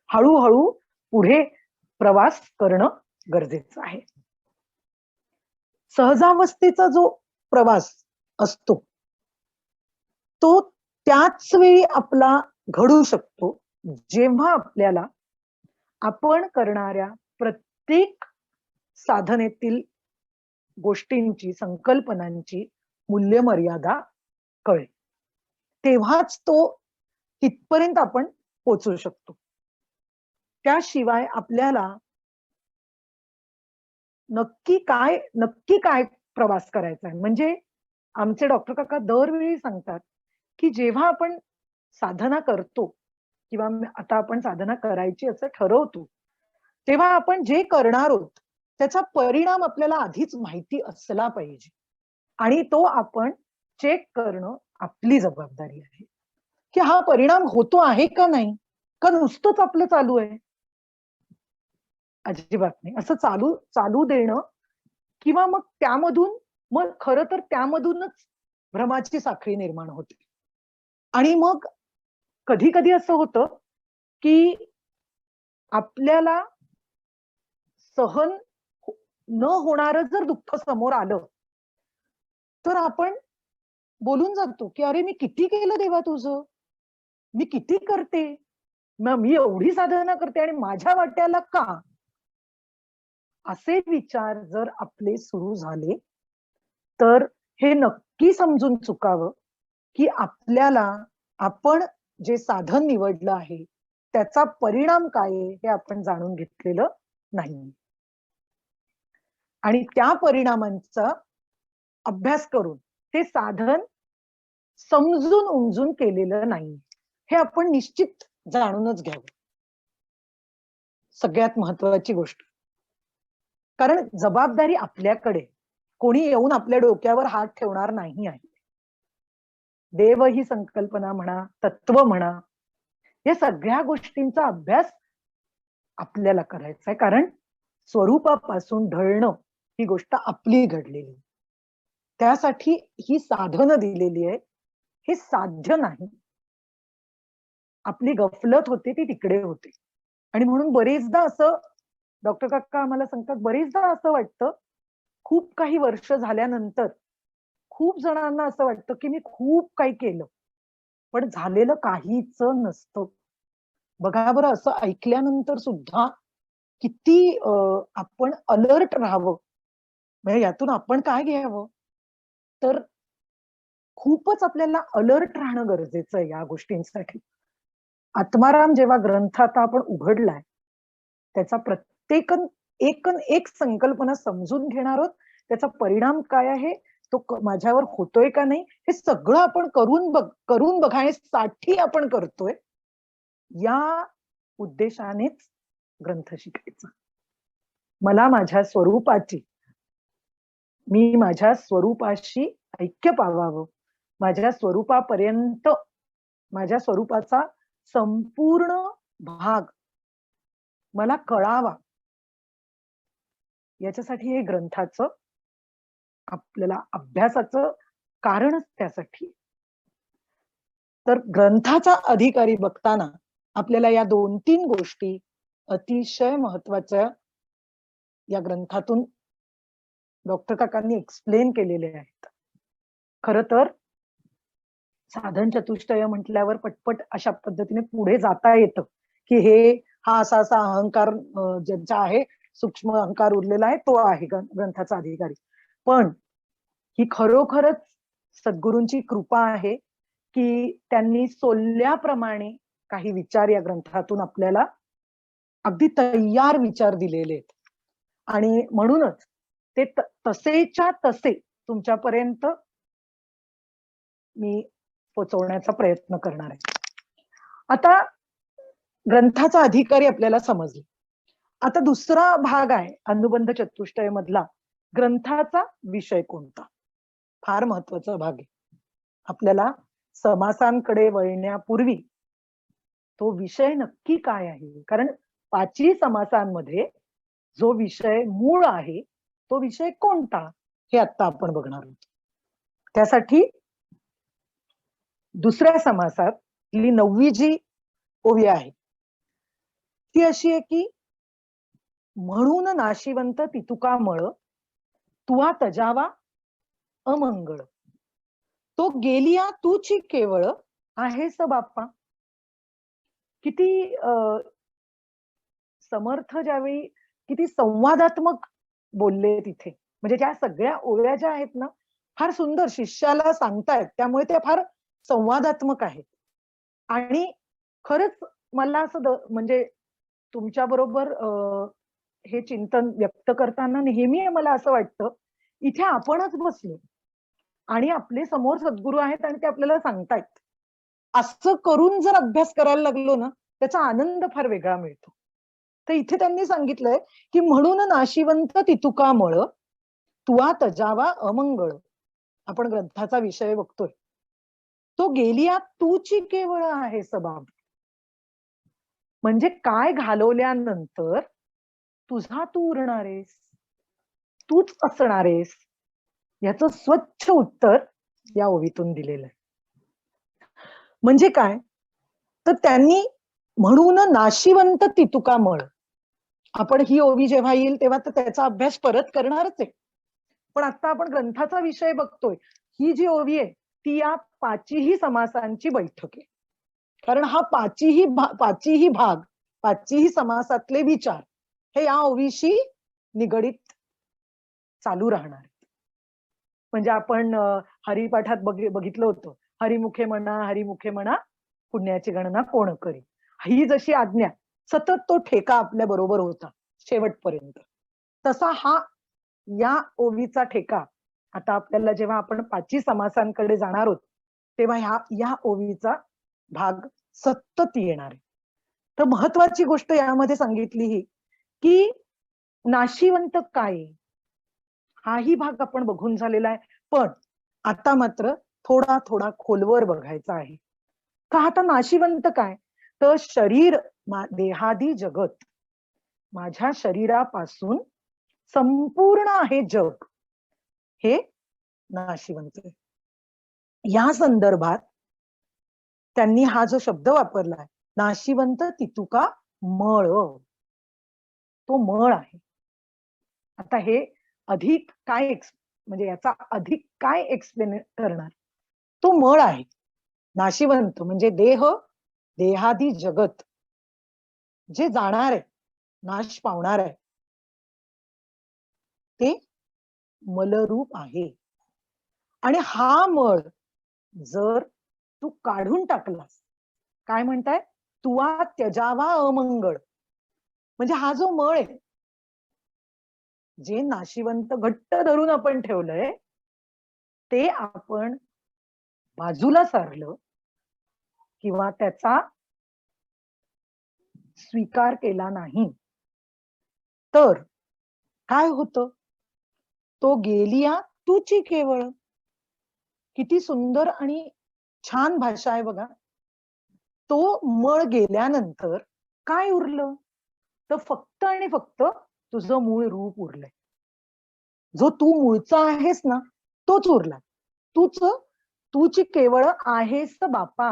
हळूहळू पुढे प्रवास करणं गरजेचं आहे. सहजावस्थेचा जो प्रवास असतो तो त्याच वेळी आपला घडू शकतो जेव्हा आपल्याला आपण करणाऱ्या प्रत्येक साधनेतील गोष्टींची, संकल्पनांची मूल्य मर्यादा कळेल. तेव्हाच तो तिथपर्यंत आपण पोहोचू शकतो. त्याशिवाय आपल्याला नक्की काय प्रवास करायचा आहे. म्हणजे आमचे डॉक्टर काका दरवेळी सांगतात की जेव्हा आपण साधना करतो किंवा आता आपण साधना करायची असं ठरवतो, तेव्हा आपण जे करणार आहोत त्याचा परिणाम आपल्याला आधीच माहिती असला पाहिजे आणि तो आपण चेक करणं आपली जबाबदारी आहे की हा परिणाम होतो आहे का नाही, का नुसतंच आपलं चालू आहे. अजिबात नाही. असं चालू देणं किंवा मग त्यामधून, मग खरं तर त्यामधूनच भ्रमाची साखळी निर्माण होते. आणि मग कधी कधी असं होतं की आपल्याला सहन न होणारं जर दुःख समोर आलं तर आपण बोलून जातो की अरे मी किती केलं देवा तुझं, मी किती करते, मी एवढी साधना करते आणि माझ्या वाट्याला का. असे विचार जर आपले सुरू झाले तर हे नक्की समजून चुकावं की आपल्याला आपण जे साधन निवडलं आहे त्याचा परिणाम काय आहे हे आपण जाणून घेतलेलं नाही आणि त्या परिणामांचा अभ्यास करून ते साधन समजून उमजून केलेलं नाही, हे आपण निश्चित जाणूनच घ्यावं. सगळ्यात महत्वाची गोष्ट, कारण जबाबदारी आपल्याकडे, कोणी येऊन आपल्या डोक्यावर हात ठेवणार नाही आहे. देव ही संकल्पना म्हणा, तत्व म्हणा, या सगळ्या गोष्टींचा अभ्यास आपल्याला करायचा आहे, कारण स्वरूपापासून ढळणं ही गोष्ट आपली घडलेली, त्यासाठी ही साधनं दिलेली आहे. हे साध्य नाही, आपली गफलत होते ती तिकडे होते. आणि म्हणून बरेचदा असं डॉक्टर काका आम्हाला सांगतात, बरेचदा असं वाटतं खूप काही वर्ष झाल्यानंतर खूप जणांना असं वाटतं की मी खूप काही केलं पण झालेलं काहीच नसतं. बघा बरं, असं ऐकल्यानंतर सुद्धा किती आपण अलर्ट राहावं, म्हणजे यातून आपण काय घ्यावं, तर खूपच आपल्याला अलर्ट राहणं गरजेचं आहे या गोष्टींसाठी. आत्माराम जेव्हा ग्रंथ आता आपण उघडलाय त्याचा एक एक संकल्पना समजून घेणार आहोत, त्याचा परिणाम काय आहे, तो माझ्यावर होतोय का नाही, हे सगळं आपण करून बघण्यासाठी आपण करतोय, या उद्देशानेच ग्रंथ शिकायचा. मला माझ्या स्वरूपाची, मी माझ्या स्वरूपाशी ऐक्य पावावं, माझ्या स्वरूपापर्यंत, माझ्या स्वरूपाचा संपूर्ण भाग मला कळावा, याच्यासाठी हे ग्रंथाचं आपल्याला अभ्यासाचं कारणच त्यासाठी. तर ग्रंथाचा अधिकारी बघताना आपल्याला या 2-3 गोष्टी अतिशय महत्वाच्या या ग्रंथातून डॉक्टर काकांनी एक्सप्लेन केलेले आहेत. खर तर साधन चतुष्टय म्हटल्यावर पटपट अशा पद्धतीने पुढे जाता येतं, की हा असा असा अहंकार ज्यांचा आहे, सूक्ष्म अहंकार उरलेला आहे, तो आहे ग्रंथाचा अधिकारी. पण ही खरोखरच सद्गुरूंची कृपा आहे, की त्यांनी सोलल्याप्रमाणे काही विचार या ग्रंथातून आपल्याला अगदी तयार विचार दिलेले आहेत. आणि म्हणूनच ते तसेच्या तसे तुमच्यापर्यंत मी पोचवण्याचा प्रयत्न करणार आहे. आता ग्रंथाचा अधिकारी आपल्याला समजला. आता दुसरा भाग आहे अनुबंध चतुष्टय मधला, ग्रंथाचा विषय कोणता. फार महत्वाचा भाग आहे. आपल्याला समासांकडे वळण्यापूर्वी तो विषय नक्की काय आहे, कारण 5ही समासांमध्ये जो विषय मूळ आहे तो विषय कोणता, हे आता आपण बघणार आहोत. त्यासाठी दुसऱ्या समासातली 9वी जी ओवी आहे ती अशी आहे की, म्हणून नाशिवंत तितुका मळ, तुवा तजावा अमंगळ, तो गेलिया तूची केवळ आहेस बाप्पा. किती समर्थ ज्यावेळी किती संवादात्मक बोलले तिथे, म्हणजे त्या सगळ्या ओव्या ज्या आहेत ना, फार सुंदर शिष्याला सांगतायत, त्यामुळे त्या फार संवादात्मक आहेत. आणि खरंच मला असं म्हणजे तुमच्या बरोबर हे चिंतन व्यक्त करताना नेहमी मला असं वाटतं, इथे आपणच बसलो आणि आपले समोर सद्गुरू आहेत आणि ते आपल्याला सांगतायत. असं करून जर अभ्यास करायला लागलो ना, त्याचा आनंद फार वेगळा मिळतो. तर इथे त्यांनी सांगितलंय की, म्हणून नाशिवंत तितुका मळ, तुवा तजावा अमंगळ. आपण ग्रंथाचा विषय बघतोय. तो गेलिया तूची केवळ आहेस बाब. म्हणजे काय घालवल्यानंतर तुझा तू उरणारेस, तूच असणारेस, याचं स्वच्छ उत्तर या ओवीतून दिलेलं आहे. म्हणजे काय, तर त्यांनी म्हणून नाशिवंत तितुका मळ, आपण ही ओवी जेव्हा येईल तेव्हा तर त्याचा अभ्यास परत करणारच आहे. पण आता आपण ग्रंथाचा विषय बघतोय, ही जी ओवी आहे ती या 5ही समासांची बैठक आहे. कारण हा 5ही भाग, 5ही समासातले विचार हे या ओवीशी निगडित चालू राहणार. म्हणजे आपण हरिपाठात बघितलं होतं, हरिमुखे म्हणा पुण्याची गणना कोण करी. ही जशी आज्ञा सतत तो ठेका आपल्या बरोबर होता शेवटपर्यंत, तसा हा या ओवीचा ठेका आता आपल्याला जेव्हा आपण 5ही समासांकडे जाणार आहोत तेव्हा या ओवीचा भाग सतत येणार आहे. तर महत्वाची गोष्ट यामध्ये सांगितली ही की नाशिवंत काय, हाही भाग आपण बघून झालेला आहे. पण आता मात्र थोडा थोडा खोलवर बघायचा आहे. का आता नाशिवंत काय, तर शरीर देहादी जगत, माझ्या शरीरापासून संपूर्ण आहे जग, हे नाशिवंत आहे. या संदर्भात त्यांनी हा जो शब्द वापरलाय, नाशिवंत तितुका मळ, तो मळ आहे. आता हे अधिक काय म्हणजे याचा अधिक काय एक्सप्लेन करणार, तो मळ आहे. नाशिवंत म्हणजे देहादी जगत जे जाणार आहे, नाश पावणार आहे, ते मलरूप आहे. आणि हा मळ जर तू काढून टाकलास, काय म्हणताय, तुवा त्यजावा अमंगळ, म्हणजे हा जो मळ आहे जे नाशिवंत घट्ट धरून आपण ठेवलंय ते आपण बाजूला सारलं किंवा त्याचा स्वीकार केला नाही तर काय होतं? तो गेलिया तूची केवळ. किती सुंदर आणि छान भाषा आहे बघा. तो मळ गेल्यानंतर काय उरलं? तर फक्त आणि फक्त तुझं मूळ रूप उरलंय. जो तू मूळचा आहेस ना तोच उरला. तूची केवळ आहेस बापा,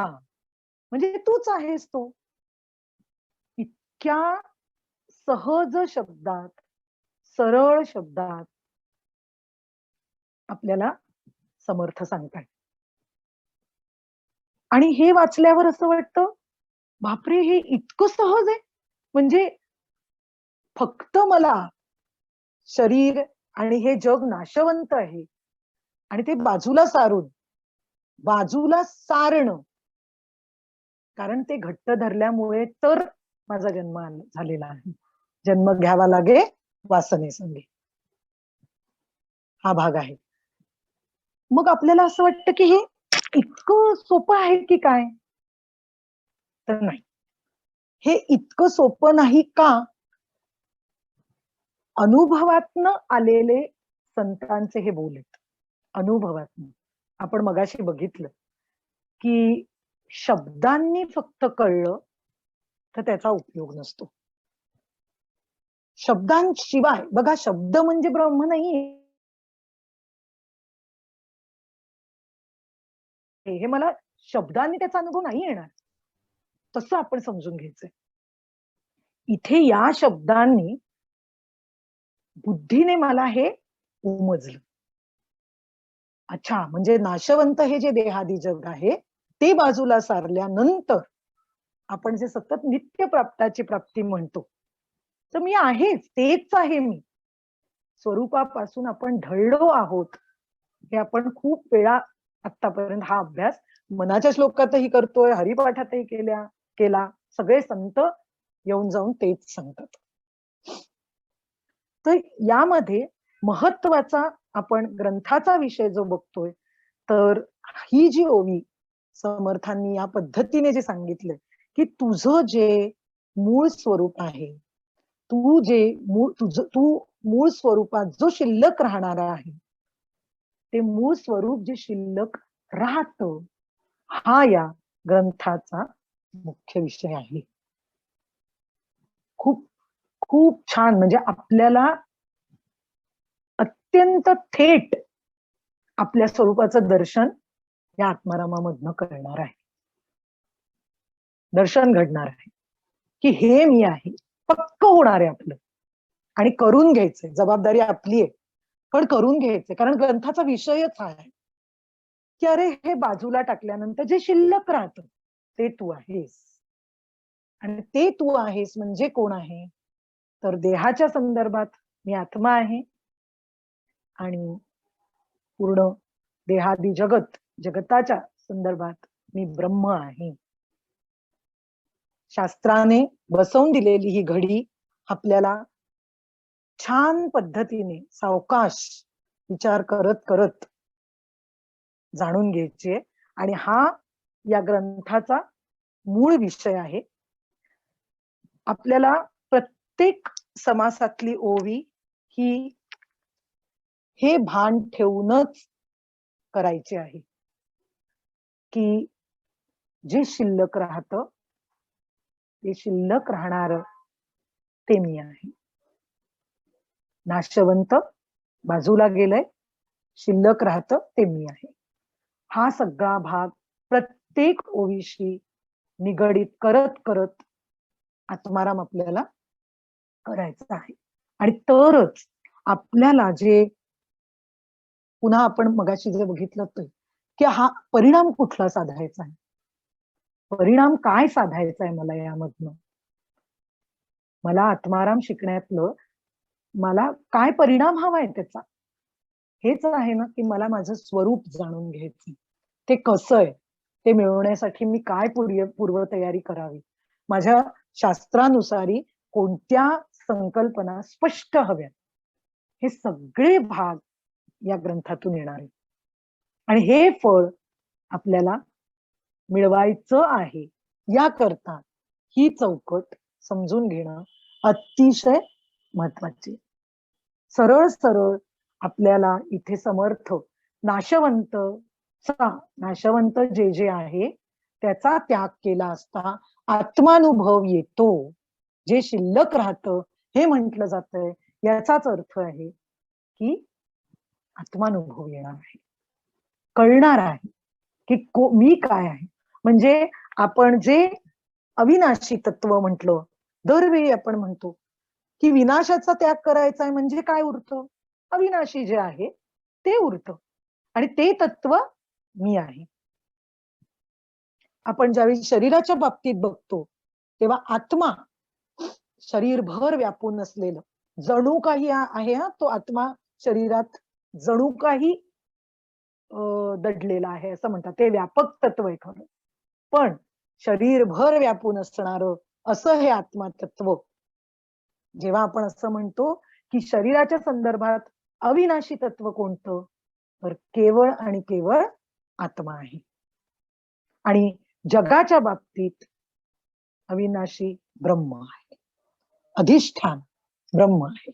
म्हणजे तूच आहेस तो. इतक्या सहज शब्दात, सरळ शब्दात आपल्याला समर्थ सांगताय. आणि हे वाचल्यावर असं वाटतं, बापरे, हे इतकं सहज आहे. म्हणजे फक्त मला शरीर आणि हे जग नाशवंत आहे आणि ते बाजूला सारणं, कारण ते घट्ट धरल्यामुळे तर माझा जन्म झालेला आहे. जन्म घ्यावा लागे वासनेसंगे, हा भाग आहे. मग आपल्याला असं वाटतं की हे इतकं सोपं आहे की काय? तर नाही, हे इतकं सोपं नाही. का? अनुभवातनं आलेले संतांचे हे बोल आहेत. अनुभवातनं. आपण मगाशी बघितलं की शब्दांनी फक्त कळलं तर त्याचा उपयोग नसतो. शब्दांशिवाय, बघा, शब्द म्हणजे ब्रह्म नाहीये, हे मला शब्दांनी त्याचा अनुभव नाही येणार, तसं आपण समजून घ्यायचंय. इथे या शब्दांनी बुद्धीने मला हे उमजलं. अच्छा, म्हणजे नाशवंत हे जे देहादी जग आहे ते बाजूला सारल्यानंतर आपण जे सतत नित्य प्राप्ताची प्राप्ती म्हणतो, तर मी आहेच, तेच आहे मी. स्वरूपापासून आपण ढळलो आहोत हे आपण खूप वेळा आतापर्यंत हा अभ्यास मनाच्या श्लोकातही करतोय, हरिपाठातही केला. सगळे संत येऊन जाऊन तेच सांगतात. तर यामध्ये महत्वाचा आपण ग्रंथाचा विषय जो बघतोय, तर ही जी ओवी समर्थांनी या पद्धतीने जे सांगितलंय की तुझं जे मूळ स्वरूप आहे, तू मूळ स्वरूपात जो शिल्लक राहणारा आहे, ते मूळ स्वरूप जे शिल्लक राहतं, हा या ग्रंथाचा मुख्य विषय आहे. खूप खूप छान. म्हणजे आपल्याला अत्यंत थेट आपल्या स्वरूपाचं दर्शन या आत्मारामामधनं करणार आहे. दर्शन घडणार आहे की हे मी आहे, पक्क होणार आहे आपलं. आणि करून घ्यायचंय, जबाबदारी आपली आहे, पण करून घ्यायचंय. कारण ग्रंथाचा विषयच हा आहे की अरे, हे बाजूला टाकल्यानंतर जे शिल्लक राहतं ते तू आहेस. आणि ते तू आहेस म्हणजे कोण आहे? तर देहाच्या संदर्भात मी आत्मा आहे आणि पूर्ण देहादी जगताच्या संदर्भात मी ब्रह्म आहे. शास्त्राने बसवून दिलेली ही घडी आपल्याला छान पद्धतीने सावकाश विचार करत करत जाणून घ्यायचे. आणि हा या ग्रंथाचा मूळ विषय आहे. आपल्याला प्रत्येक समासातली ओवी ही हे भान ठेवूनच करायची आहे की जे शिल्लक राहतं ते शिल्लक राहणार ते मी आहे. नाशवंत बाजूला गेलंय, शिल्लक राहतं ते मी आहे. हा सगळा भाग प्रत्येक ओवीशी निगडीत करत करत आत्माराम आपल्याला करायचं आहे. आणि तरच आपल्याला जे पुन्हा आपण मगाशी जे बघितलं ते की हा परिणाम कुठला साधायचा आहे, परिणाम काय साधायचा आहे मला यामधनं, मला आत्माराम शिकण्यातलं मला काय परिणाम हवाय त्याचा, हेच आहे ना की मला माझं स्वरूप जाणून घ्यायचं. ते कसं आहे ते मिळवण्यासाठी मी काय पूर्वतयारी करावी, माझ्या शास्त्रानुसारी कोणत्या संकल्पना स्पष्ट हव्या, हे सगळे भाग या ग्रंथातून येणार आहे. आणि हे फळ आपल्याला मिळवायचं आहे, याकरता ही चौकट समजून घेणं अतिशय महत्वाचे. सरळ सरळ आपल्याला इथे समर्थ नाशवंत नाशवंत जे जे आहे त्याचा त्याग केला असता आत्मानुभव येतो, जे शिल्लक राहतं हे म्हटलं जातंय, याचाच अर्थ आहे की आत्मानुभव येणार आहे, कळणार आहे की मी काय आहे. म्हणजे आपण जे अविनाशी तत्व म्हटलं, दरवेळी आपण म्हणतो की विनाशाचा त्याग करायचा आहे, म्हणजे काय उरतं? अविनाशी जे आहे ते उरतं, आणि ते तत्व मी आहे. आपण ज्यावेळी शरीराच्या बाबतीत बघतो तेव्हा आत्मा शरीरभर व्यापून असलेलं जणू काही आहे, हा तो आत्मा शरीरात जणू काही दडलेला आहे असं म्हणतात. ते व्यापक तत्व आहे खरं, पण शरीरभर व्यापून असणार असं हे आत्मा तत्व. जेव्हा आपण असं म्हणतो की शरीराच्या संदर्भात अविनाशी तत्व कोणतं, तर केवळ आणि केवळ आत्मा आहे. आणि जगाच्या बाबतीत अविनाशी ब्रह्म आहे, अधिष्ठान ब्रह्म आहे.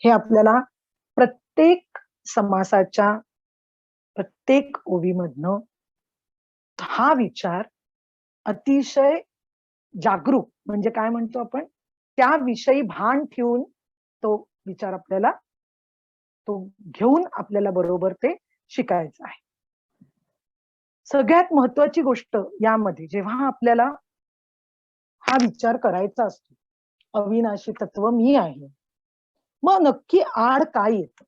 हे आपल्याला प्रत्येक समासाच्या प्रत्येक ओवीमधनं हा विचार अतिशय जागरूक, म्हणजे काय म्हणतो आपण, त्याविषयी भान ठेवून तो विचार आपल्याला तो घेऊन आपल्याला बरोबर ते शिकायचं आहे. सगळ्यात महत्वाची गोष्ट यामध्ये, जेव्हा आपल्याला हा विचार करायचा असतो, अविनाशी तत्व मी आहे, मग नक्की आड काय येतं,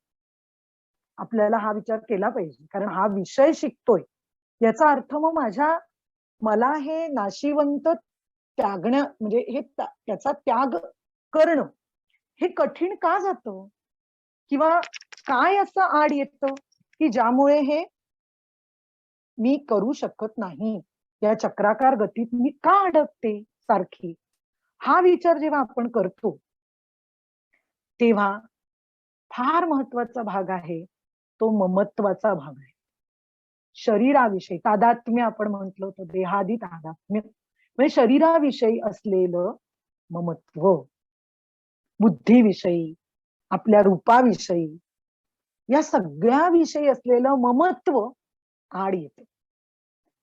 आपल्याला हा विचार केला पाहिजे. कारण हा विषय शिकतोय याचा अर्थ मग मला हे नाशिवंत त्यागण्या, म्हणजे हे त्याचा त्याग करणं हे कठीण का जातं, किंवा काय असं आड येतं की ज्यामुळे हे मी करू शकत नाही, या चक्राकार गतीत मी का अडकते सारखी. हा विचार जेव्हा आपण करतो तेव्हा फार महत्वाचा भाग आहे तो ममत्वाचा भाग आहे. शरीराविषयी तादात्म्य आपण म्हटलं होतं, देहादी तादात्म्य, म्हणजे शरीराविषयी असलेलं ममत्व, बुद्धीविषयी, आपल्या रूपाविषयी, या सगळ्या विषयी असलेलं ममत्व आड येते.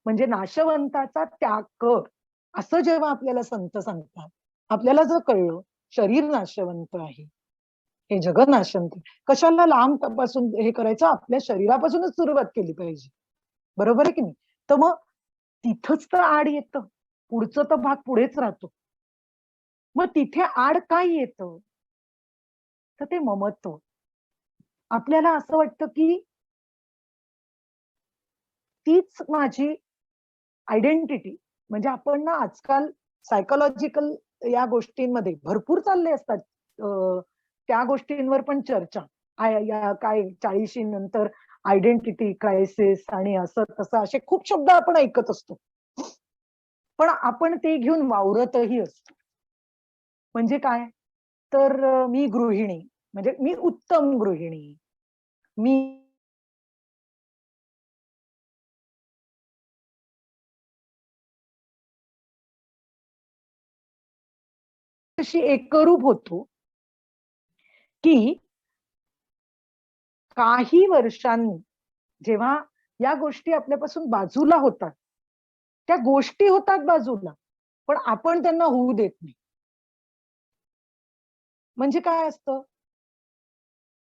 म्हणजे नाशवंताचा त्याग कर असं जेव्हा आपल्याला संत सांगतात, आपल्याला जर कळलं शरीर नाशवंत आहे, हे जग नाशवंत, कशाला लांब पासून हे करायचं, आपल्या शरीरापासूनच सुरुवात केली पाहिजे, बरोबर आहे की नाही. तर मग तिथंच तर आड येतं, पुढचं तर भाग पुढेच राहतो. मग तिथे आड काय येतं, तर ते ममत्व. आपल्याला असं वाटतं की तीच माझी आयडेंटिटी. म्हणजे आपण ना आजकाल सायकोलॉजिकल या गोष्टींमध्ये भरपूर चालले असतात, त्या गोष्टींवर पण चर्चा. काय 40 नंतर आयडेंटिटी क्रायसिस आणि असं तसं असे खूप शब्द आपण ऐकत असतो, पण आपण ते घेऊन वावरतही असतो. म्हणजे काय, तर मी गृहिणी, म्हणजे मी उत्तम गृहिणी, मी अशी एकरूप होतो की काही वर्षांनी जेव्हा या गोष्टी आपल्यापासून बाजूला होतात, त्या गोष्टी होतात बाजूला, पण आपण त्यांना होऊ देत नाही. म्हणजे काय असतं,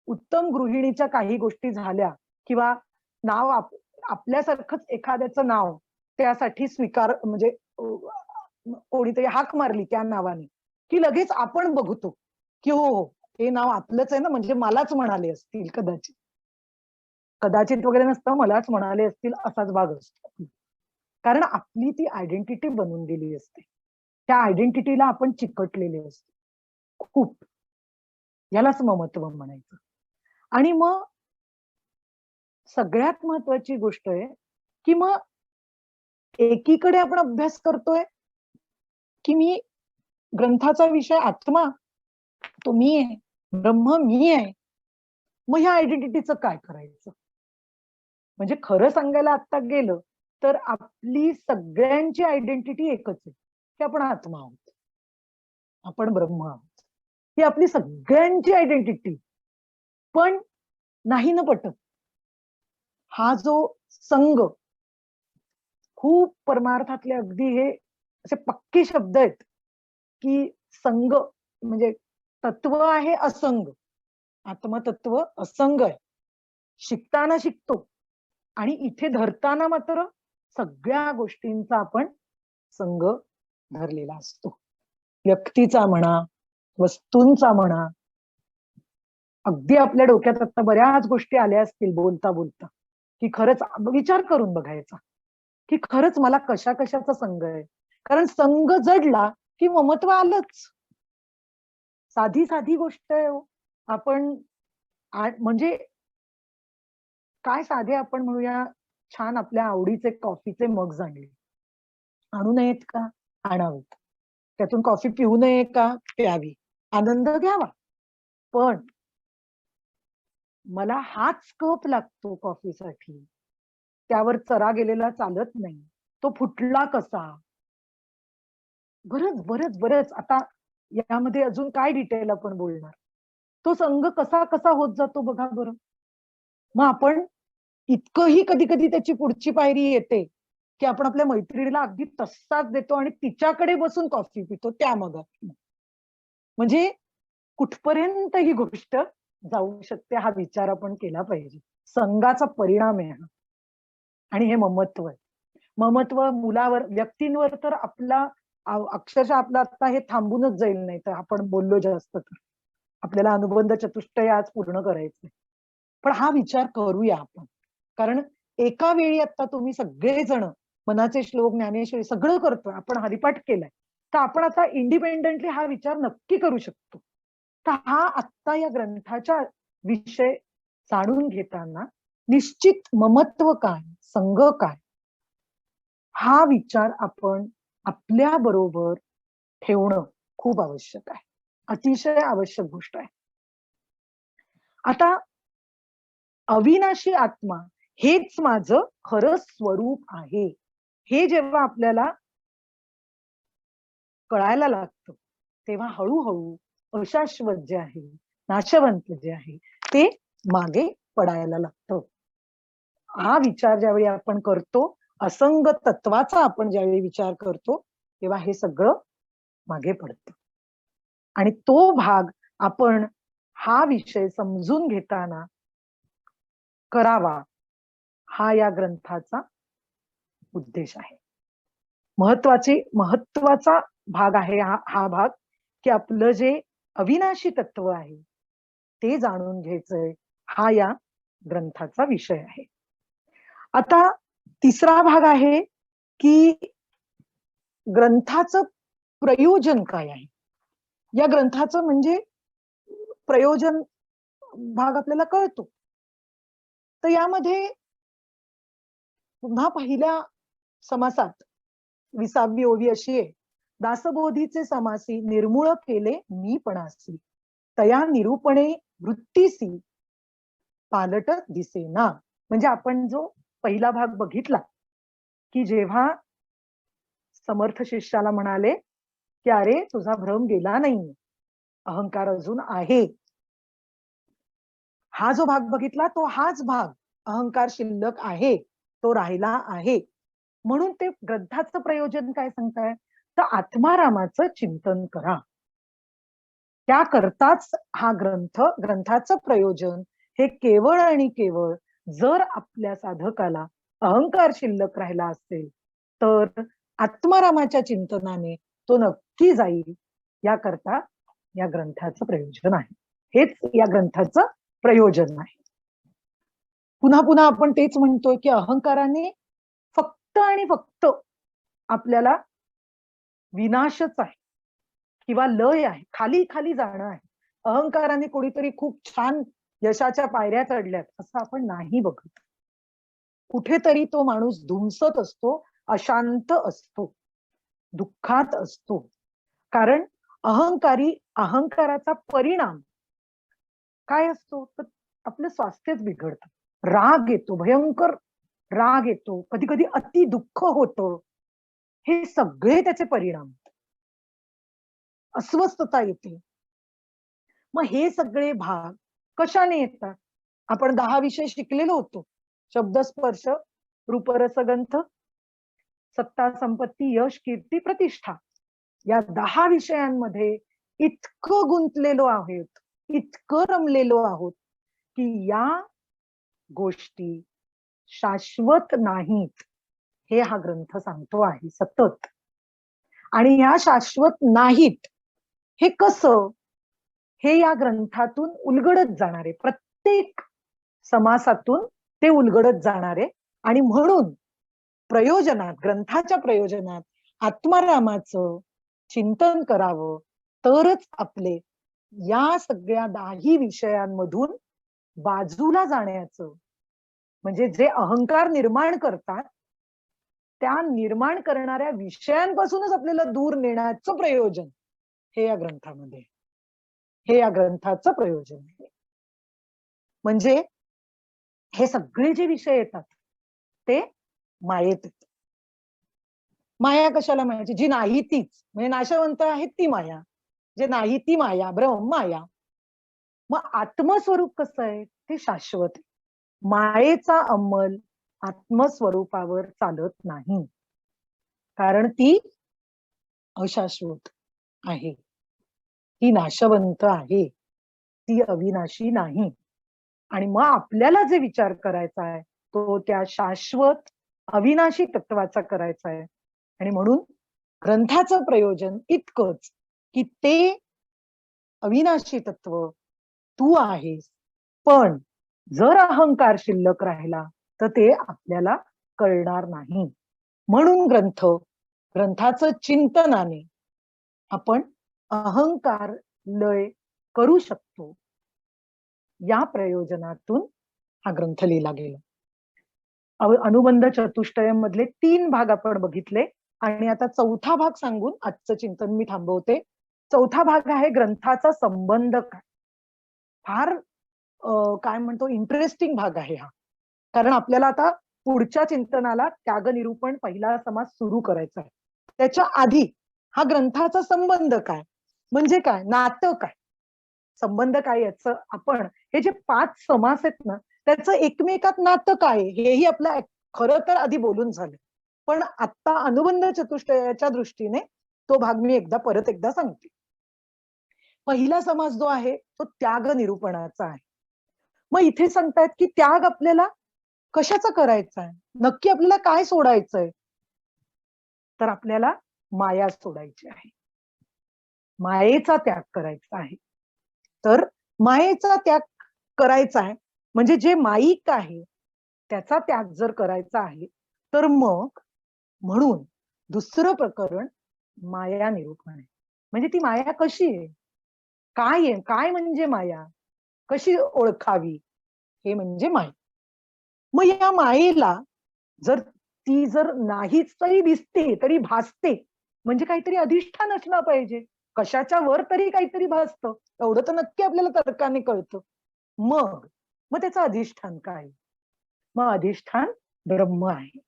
उत्तम गृहिणीच्या काही गोष्टी झाल्या, किंवा नाव आपल्यासारखंच एखाद्याचं नाव त्यासाठी स्वीकार, म्हणजे कोणीतरी हाक मारली त्या नावाने, की लगेच आपण बघतो की हो हो हे नाव आपलंच आहे ना, म्हणजे मलाच म्हणाले असतील, कदाचित कदाचित वगैरे नसतं, मलाच म्हणाले असतील असाच भाग असतो. कारण आपली ती आयडेंटिटी बनून गेली असते, त्या आयडेंटिटीला आपण चिकटलेले असतो खूप. यालाच ममत्व म्हणायचं. आणि मग सगळ्यात महत्वाची गोष्ट आहे की मग एकीकडे आपण अभ्यास करतोय की मी ग्रंथाचा विषय आत्मा, तो मी आहे, ब्रह्म मी आहे. मग ह्या आयडेंटिटीचं काय करायचं? म्हणजे खरं सांगायला आता गेलं तर आपली सगळ्यांची आयडेंटिटी एकच आहे की आपण आत्मा आहोत, आपण ब्रह्म आहोत. ही आपली सगळ्यांची आयडेंटिटी. पण नाही न पटत. हा जो संघ, खूप परमार्थातले अगदी हे असे पक्के शब्द आहेत की संघ म्हणजे तत्व आहे असंग, आत्मतत्व असंग आहे. शिकताना शिकतो आणि इथे धरताना मात्र सगळ्या गोष्टींचा आपण संघ धरलेला असतो. व्यक्तीचा म्हणा, वस्तूंचा म्हणा. अगदी आपल्या डोक्यात आता बऱ्याच गोष्टी आल्या असतील बोलता बोलता की खरंच विचार करून बघायचा की खरंच मला कशा कशाचा संघ आहे. कारण संघ जडला की ममत्व आलंच. साधी साधी गोष्ट आहे हो. आपण म्हणजे काय साधे आपण म्हणूया, छान आपल्या आवडीचे कॉफीचे मग्स आणले, आणू नयेत का? आणावेत. त्यातून कॉफी पिऊ नये का? प्यावी. आनंद घ्यावा. पण मला हाच कप लागतो कॉफीसाठी, त्यावर चरा गेलेला चालत नाही, तो फुटला कसा? बरंच बरंच बरंच आता यामध्ये अजून काय डिटेल आपण बोलणार. तो संघ कसा कसा होत जातो बघा बरं. मग आपण इतकंही कधी कधी त्याची पुढची पायरी येते की आपण आपल्या मैत्रिणीला अगदी तसाच देतो आणि तिच्याकडे बसून कॉफी पितो त्या मगात. म्हणजे कुठपर्यंत ही गोष्ट जाऊ शकते हा विचार आपण केला पाहिजे. संघाचा परिणाम आहे हा. आणि हे ममत्व आहे. ममत्व मुलावर, व्यक्तींवर तर आपला अक्षरशः आपलं आता हे थांबूनच जाईल, नाही तर आपण बोललो जास्त तर. आपल्याला अनुबंध चतुष्टय आज पूर्ण करायचंय. पण हा विचार करूया आपण. कारण एका वेळी आता तुम्ही सगळेजण मनाचे श्लोक, ज्ञानेश्वरी सगळं करतोय, आपण हरिपाठ केलाय, तर आपण आता इंडिपेंडेंटली हा विचार नक्की करू शकतो. तर हा आत्ता या ग्रंथाच्या विषय जाणून घेताना निश्चित ममत्व काय, संघ काय, हा विचार आपण आपल्या बरोबर ठेवणं खूप आवश्यक आहे. अतिशय आवश्यक गोष्ट आहे. आता अविनाशी आत्मा हेच माझं खरं स्वरूप आहे, हे जेव्हा आपल्याला कळायला लागतं तेव्हा हळूहळू अशाश्वत जे आहे, नाशवंत जे आहे, ते मागे पडायला लागतं. हा विचार ज्यावेळी आपण करतो, असंग तत्वाचा आपण ज्यावेळी विचार करतो, तेव्हा हे सगळं मागे पडतं. आणि तो भाग आपण हा विषय समजून घेताना करावा, हा या ग्रंथाचा उद्देश आहे. महत्वाचा भाग आहे हा भाग, की आपलं जे अविनाशी तत्व आहे ते जाणून घ्यायचंय, हा या ग्रंथाचा विषय आहे. आता तिसरा भाग आहे की ग्रंथाचं प्रयोजन काय आहे. या ग्रंथाचं म्हणजे प्रयोजन भाग आपल्याला कळतो. तर यामध्ये पुन्हा पहिल्या समासात 20वी ओवी अशी आहे, दासबोधीचे समासी निर्मूळ केले मीपणासी, तया निरूपणे वृत्तीसी पालटत दिसेना. म्हणजे आपण जो पहिला भाग बघितला की जेव्हा समर्थ शिष्याला म्हणाले की अरे तुझा भ्रम गेला नाही, अहंकार अजून आहे. हा जो भाग बघितला तो हाच भाग, अहंकार शिल्लक आहे, तो राहिला आहे. म्हणून ते ग्रंथाचं प्रयोजन काय सांगताय, तर आत्मारामाचं चिंतन करा. त्याकरताच हा ग्रंथाचं प्रयोजन हे केवळ आणि केवळ जर आपल्या साधकाला अहंकार शिल्लक राहिला असेल तर आत्मारामाच्या चिंतनाने तो नक्की जाईल, याकरता या ग्रंथाचं प्रयोजन आहे. हेच या ग्रंथाचं प्रयोजन आहे. पुन्हा पुन्हा आपण तेच म्हणतोय की अहंकाराने फक्त आणि फक्त आपल्याला विनाशच आहे किंवा लय आहे, खाली खाली जाणं आहे. अहंकाराने कोणीतरी खूप छान यशाच्या पायऱ्या चढल्यात असं आपण नाही बघत. कुठेतरी तो माणूस धुमसत असतो, अशांत असतो, दुःखात असतो. कारण अहंकाराचा परिणाम काय असतो तर आपलं स्वास्थ्यच बिघडतं. राग येतो, भयंकर राग येतो, कधी कधी अति दुःख होतं. हे सगळे त्याचे परिणाम. अस्वस्थता येते. मग हे सगळे भाग कशाने येतात? आपण 10 विषय शिकलेलो होतो. शब्द, स्पर्श, रूप, रस, गंध, सत्ता, संपत्ती, यश, कीर्ती, प्रतिष्ठा. या 10 विषयांमध्ये इतकं गुंतलेलो आहोत, इतकं रमलेलो आहोत, की या गोष्टी शाश्वत नाहीत. हे हा ग्रंथ सांगतो आहे सतत. आणि ह्या शाश्वत नाहीत हे कसं? हे या ग्रंथातून उलगडत जाणारे, प्रत्येक समासातून ते उलगडत जाणारे. आणि म्हणून प्रयोजनात, ग्रंथाच्या प्रयोजनात आत्मारामाचं चिंतन करावं, तरच आपले या सगळ्या 10 विषयांमधून बाजूला जाण्याचं, म्हणजे जे अहंकार निर्माण करतात त्या निर्माण करणाऱ्या विषयांपासूनच आपल्याला दूर नेण्याचं प्रयोजन हे या ग्रंथामध्ये, हे या ग्रंथाचं प्रयोजन आहे. म्हणजे हे सगळे जे विषय येतात ते मायेत येतात. माया कशाला म्हणायची? जी नाही तीच, म्हणजे नाशवंत आहे ती माया, जे नाही ती माया, ब्रह्म माया. मग आत्मस्वरूप कसं आहे? ते शाश्वत आहे. मायेचा अंमल आत्मस्वरूपावर चालत नाही, कारण ती अशाश्वत आहे, ती नाशवंत आहे, ती अविनाशी नाही. आणि मग आपल्याला जे विचार करायचा आहे तो त्या शाश्वत अविनाशी तत्वाचा करायचा आहे. आणि म्हणून ग्रंथाचं प्रयोजन इतकंच की ते अविनाशी तत्व तू आहेस, पण जर अहंकार शिल्लक राहिला तर ते आपल्याला कळणार नाही. म्हणून ग्रंथाचं चिंतनाने आपण अहंकार लय करू शकतो. या प्रयोजनातून हा ग्रंथ लिहिला गेला. अनुबंध चतुष्टयम मधले 3 भाग आपण बघितले आणि आता चौथा भाग सांगून आजचं चिंतन मी थांबवते. चौथा भाग आहे ग्रंथाचा संबंध काय. फार काय म्हणतो इंटरेस्टिंग भाग आहे हा, कारण आपल्याला आता पुढच्या चिंतनाला त्याग निरूपण पहिला समास सुरू करायचा आहे. त्याच्या आधी हा ग्रंथाचा संबंध काय, म्हणजे काय, नातं काय, संबंध काय, याचं आपण हे जे 5 समास आहेत ना त्याचं एकमेकात नातं काय हेही आपलं खरं तर आधी बोलून झालं. पण आता अनुबंध चतुष्टयाच्या दृष्टीने तो भाग मी परत एकदा सांगते. पहिला समास जो आहे तो त्याग निरूपणाचा आहे. मग इथे सांगतायत की त्याग आपल्याला कशाचा करायचा आहे, नक्की आपल्याला काय सोडायचंय, तर आपल्याला माया सोडायची आहे, मायेचा त्याग करायचा आहे. तर मायेचा त्याग करायचा आहे म्हणजे जे माईक आहे त्याचा त्याग जर करायचा आहे तर मग म्हणून दुसरं प्रकरण माया निरूपण आहे. म्हणजे ती माया कशी आहे, काय आहे, काय म्हणजे माया, कशी ओळखावी, हे म्हणजे माया. मग या मायेला जर नाहीच तरी दिसते तरी भासते, म्हणजे काहीतरी अधिष्ठान असलं पाहिजे, कशाच्या वर तरी काहीतरी भासतं, एवढं तर नक्की आपल्याला तर्काने कळतं. मग मग त्याचं अधिष्ठान काय? मग अधिष्ठान ब्रह्म आहे.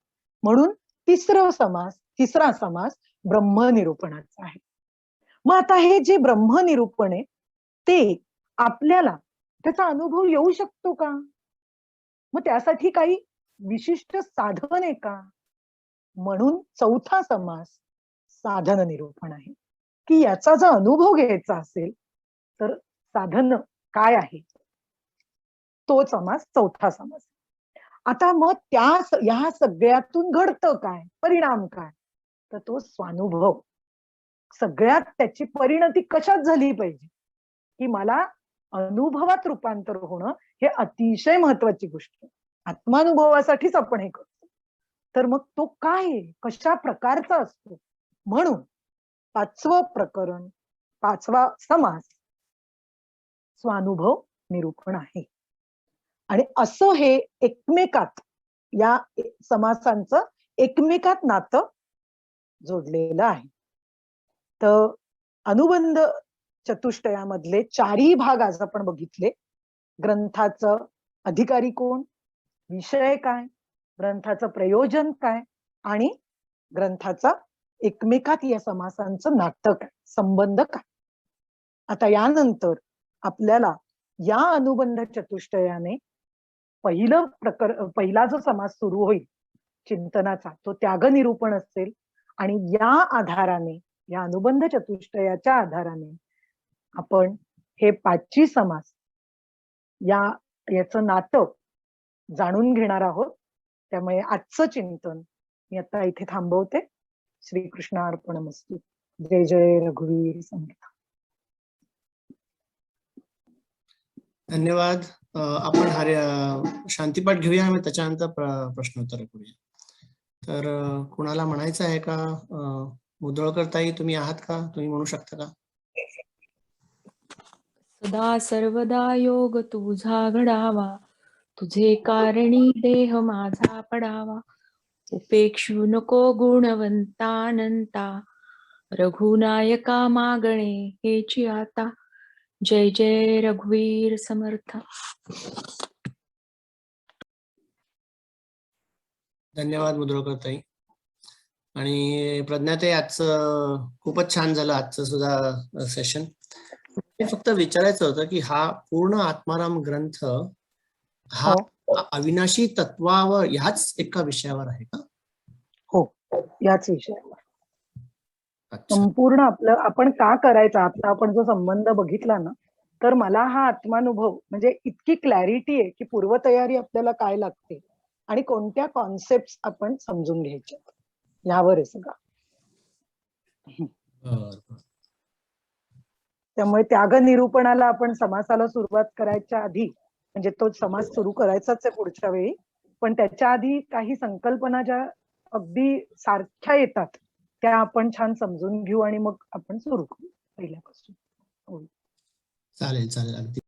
म्हणून तिसरा समास ब्रह्मनिरूपणाचा आहे. मग आता हे जे ब्रह्मनिरूपण आहे ते आपल्याला त्याचा अनुभव येऊ शकतो का? मग त्यासाठी काही विशिष्ट साधन आहे का? म्हणून चौथा समास साधन निरूपण आहे, की याचा जर अनुभव घ्यायचा असेल तर साधन काय आहे, तो समास चौथा समास. आता मग या सगळ्यातून घडतं काय, परिणाम काय, तर तो स्वानुभव. सगळ्यात त्याची परिणती कशात झाली पाहिजे, की मला अनुभवात रूपांतर होणं हे अतिशय महत्वाची गोष्ट आहे. आत्मानुभवासाठीच आपण हे करतो. तर मग तो काय आहे, कशा प्रकारचा असतो? म्हणून 5वं प्रकरण, 5वा समास स्वानुभव निरूपण आहे. आणि असं हे एकमेकात, या समासांचं एकमेकात नातं जोडलेलं आहे. तर अनुबंध चतुष्टयामधले 4ही भाग आज आपण बघितले. ग्रंथाचं अधिकारी कोण, विषय काय, ग्रंथाचं प्रयोजन काय आणि ग्रंथाचा एकमेकात या समासांचं नातं काय, संबंध काय. आता यानंतर आपल्याला या अनुबंध चतुष्टयाने पहिला जो समास सुरू होईल चिंतनाचा तो त्याग निरूपण असेल. आणि या आधाराने, या अनुबंध चतुष्टयाच्या आधाराने आपण हे 5 समास याचं नातं जाणून घेणार आहोत. त्यामुळे आजचं चिंतन मी आता इथे थांबवते. श्रीकृष्णार्पणमस्तु. जय जय रघुवीर समर्थ. धन्यवाद. आपण शांतीपाठ घेऊया आणि त्याच्यानंतर प्रश्नोत्तर करूया. तर कुणाला म्हणायचं आहे का? मुधोळकर ताई तुम्ही आहात का? तुम्ही म्हणू शकता का? सदा सर्वदा योग तुझा घडावा, तुझे कारणी देह माझा पडावा. उपेक्षू नको गुणवंतानंता, रघुनायका मागणे हेची आता. जय जय रघुवीर समर्थ. धन्यवाद मुधोळकर ताई. आणि प्रज्ञाताई, आजचं खूपच छान झालं आजचं सुद्धा सेशन. फक्त विचारायचं होतं की हा पूर्ण आत्माराम ग्रंथ हा अविनाशी तत्वावर ह्याच एका विषयावर आहे का? हो, याच विषयावर संपूर्ण आपलं आपण का करायचं. आता आपण जो संबंध बघितला ना, तर मला हा आत्मानुभव म्हणजे इतकी क्लॅरिटी आहे की पूर्वतयारी आपल्याला काय लागते आणि कोणत्या कॉन्सेप्ट आपण समजून घ्यायच्या यावर आहे सगळं. त्यामुळे त्याग निरूपणाला आपण समासाला सुरुवात करायच्या आधी, म्हणजे तो समास सुरू करायचाच आहे पुढच्या वेळी, पण त्याच्या आधी काही संकल्पना ज्या अगदी सारख्या येतात त्या आपण छान समजून घेऊ आणि मग आपण सुरू करू पहिल्यापासून. चालेल चालेल. अगदी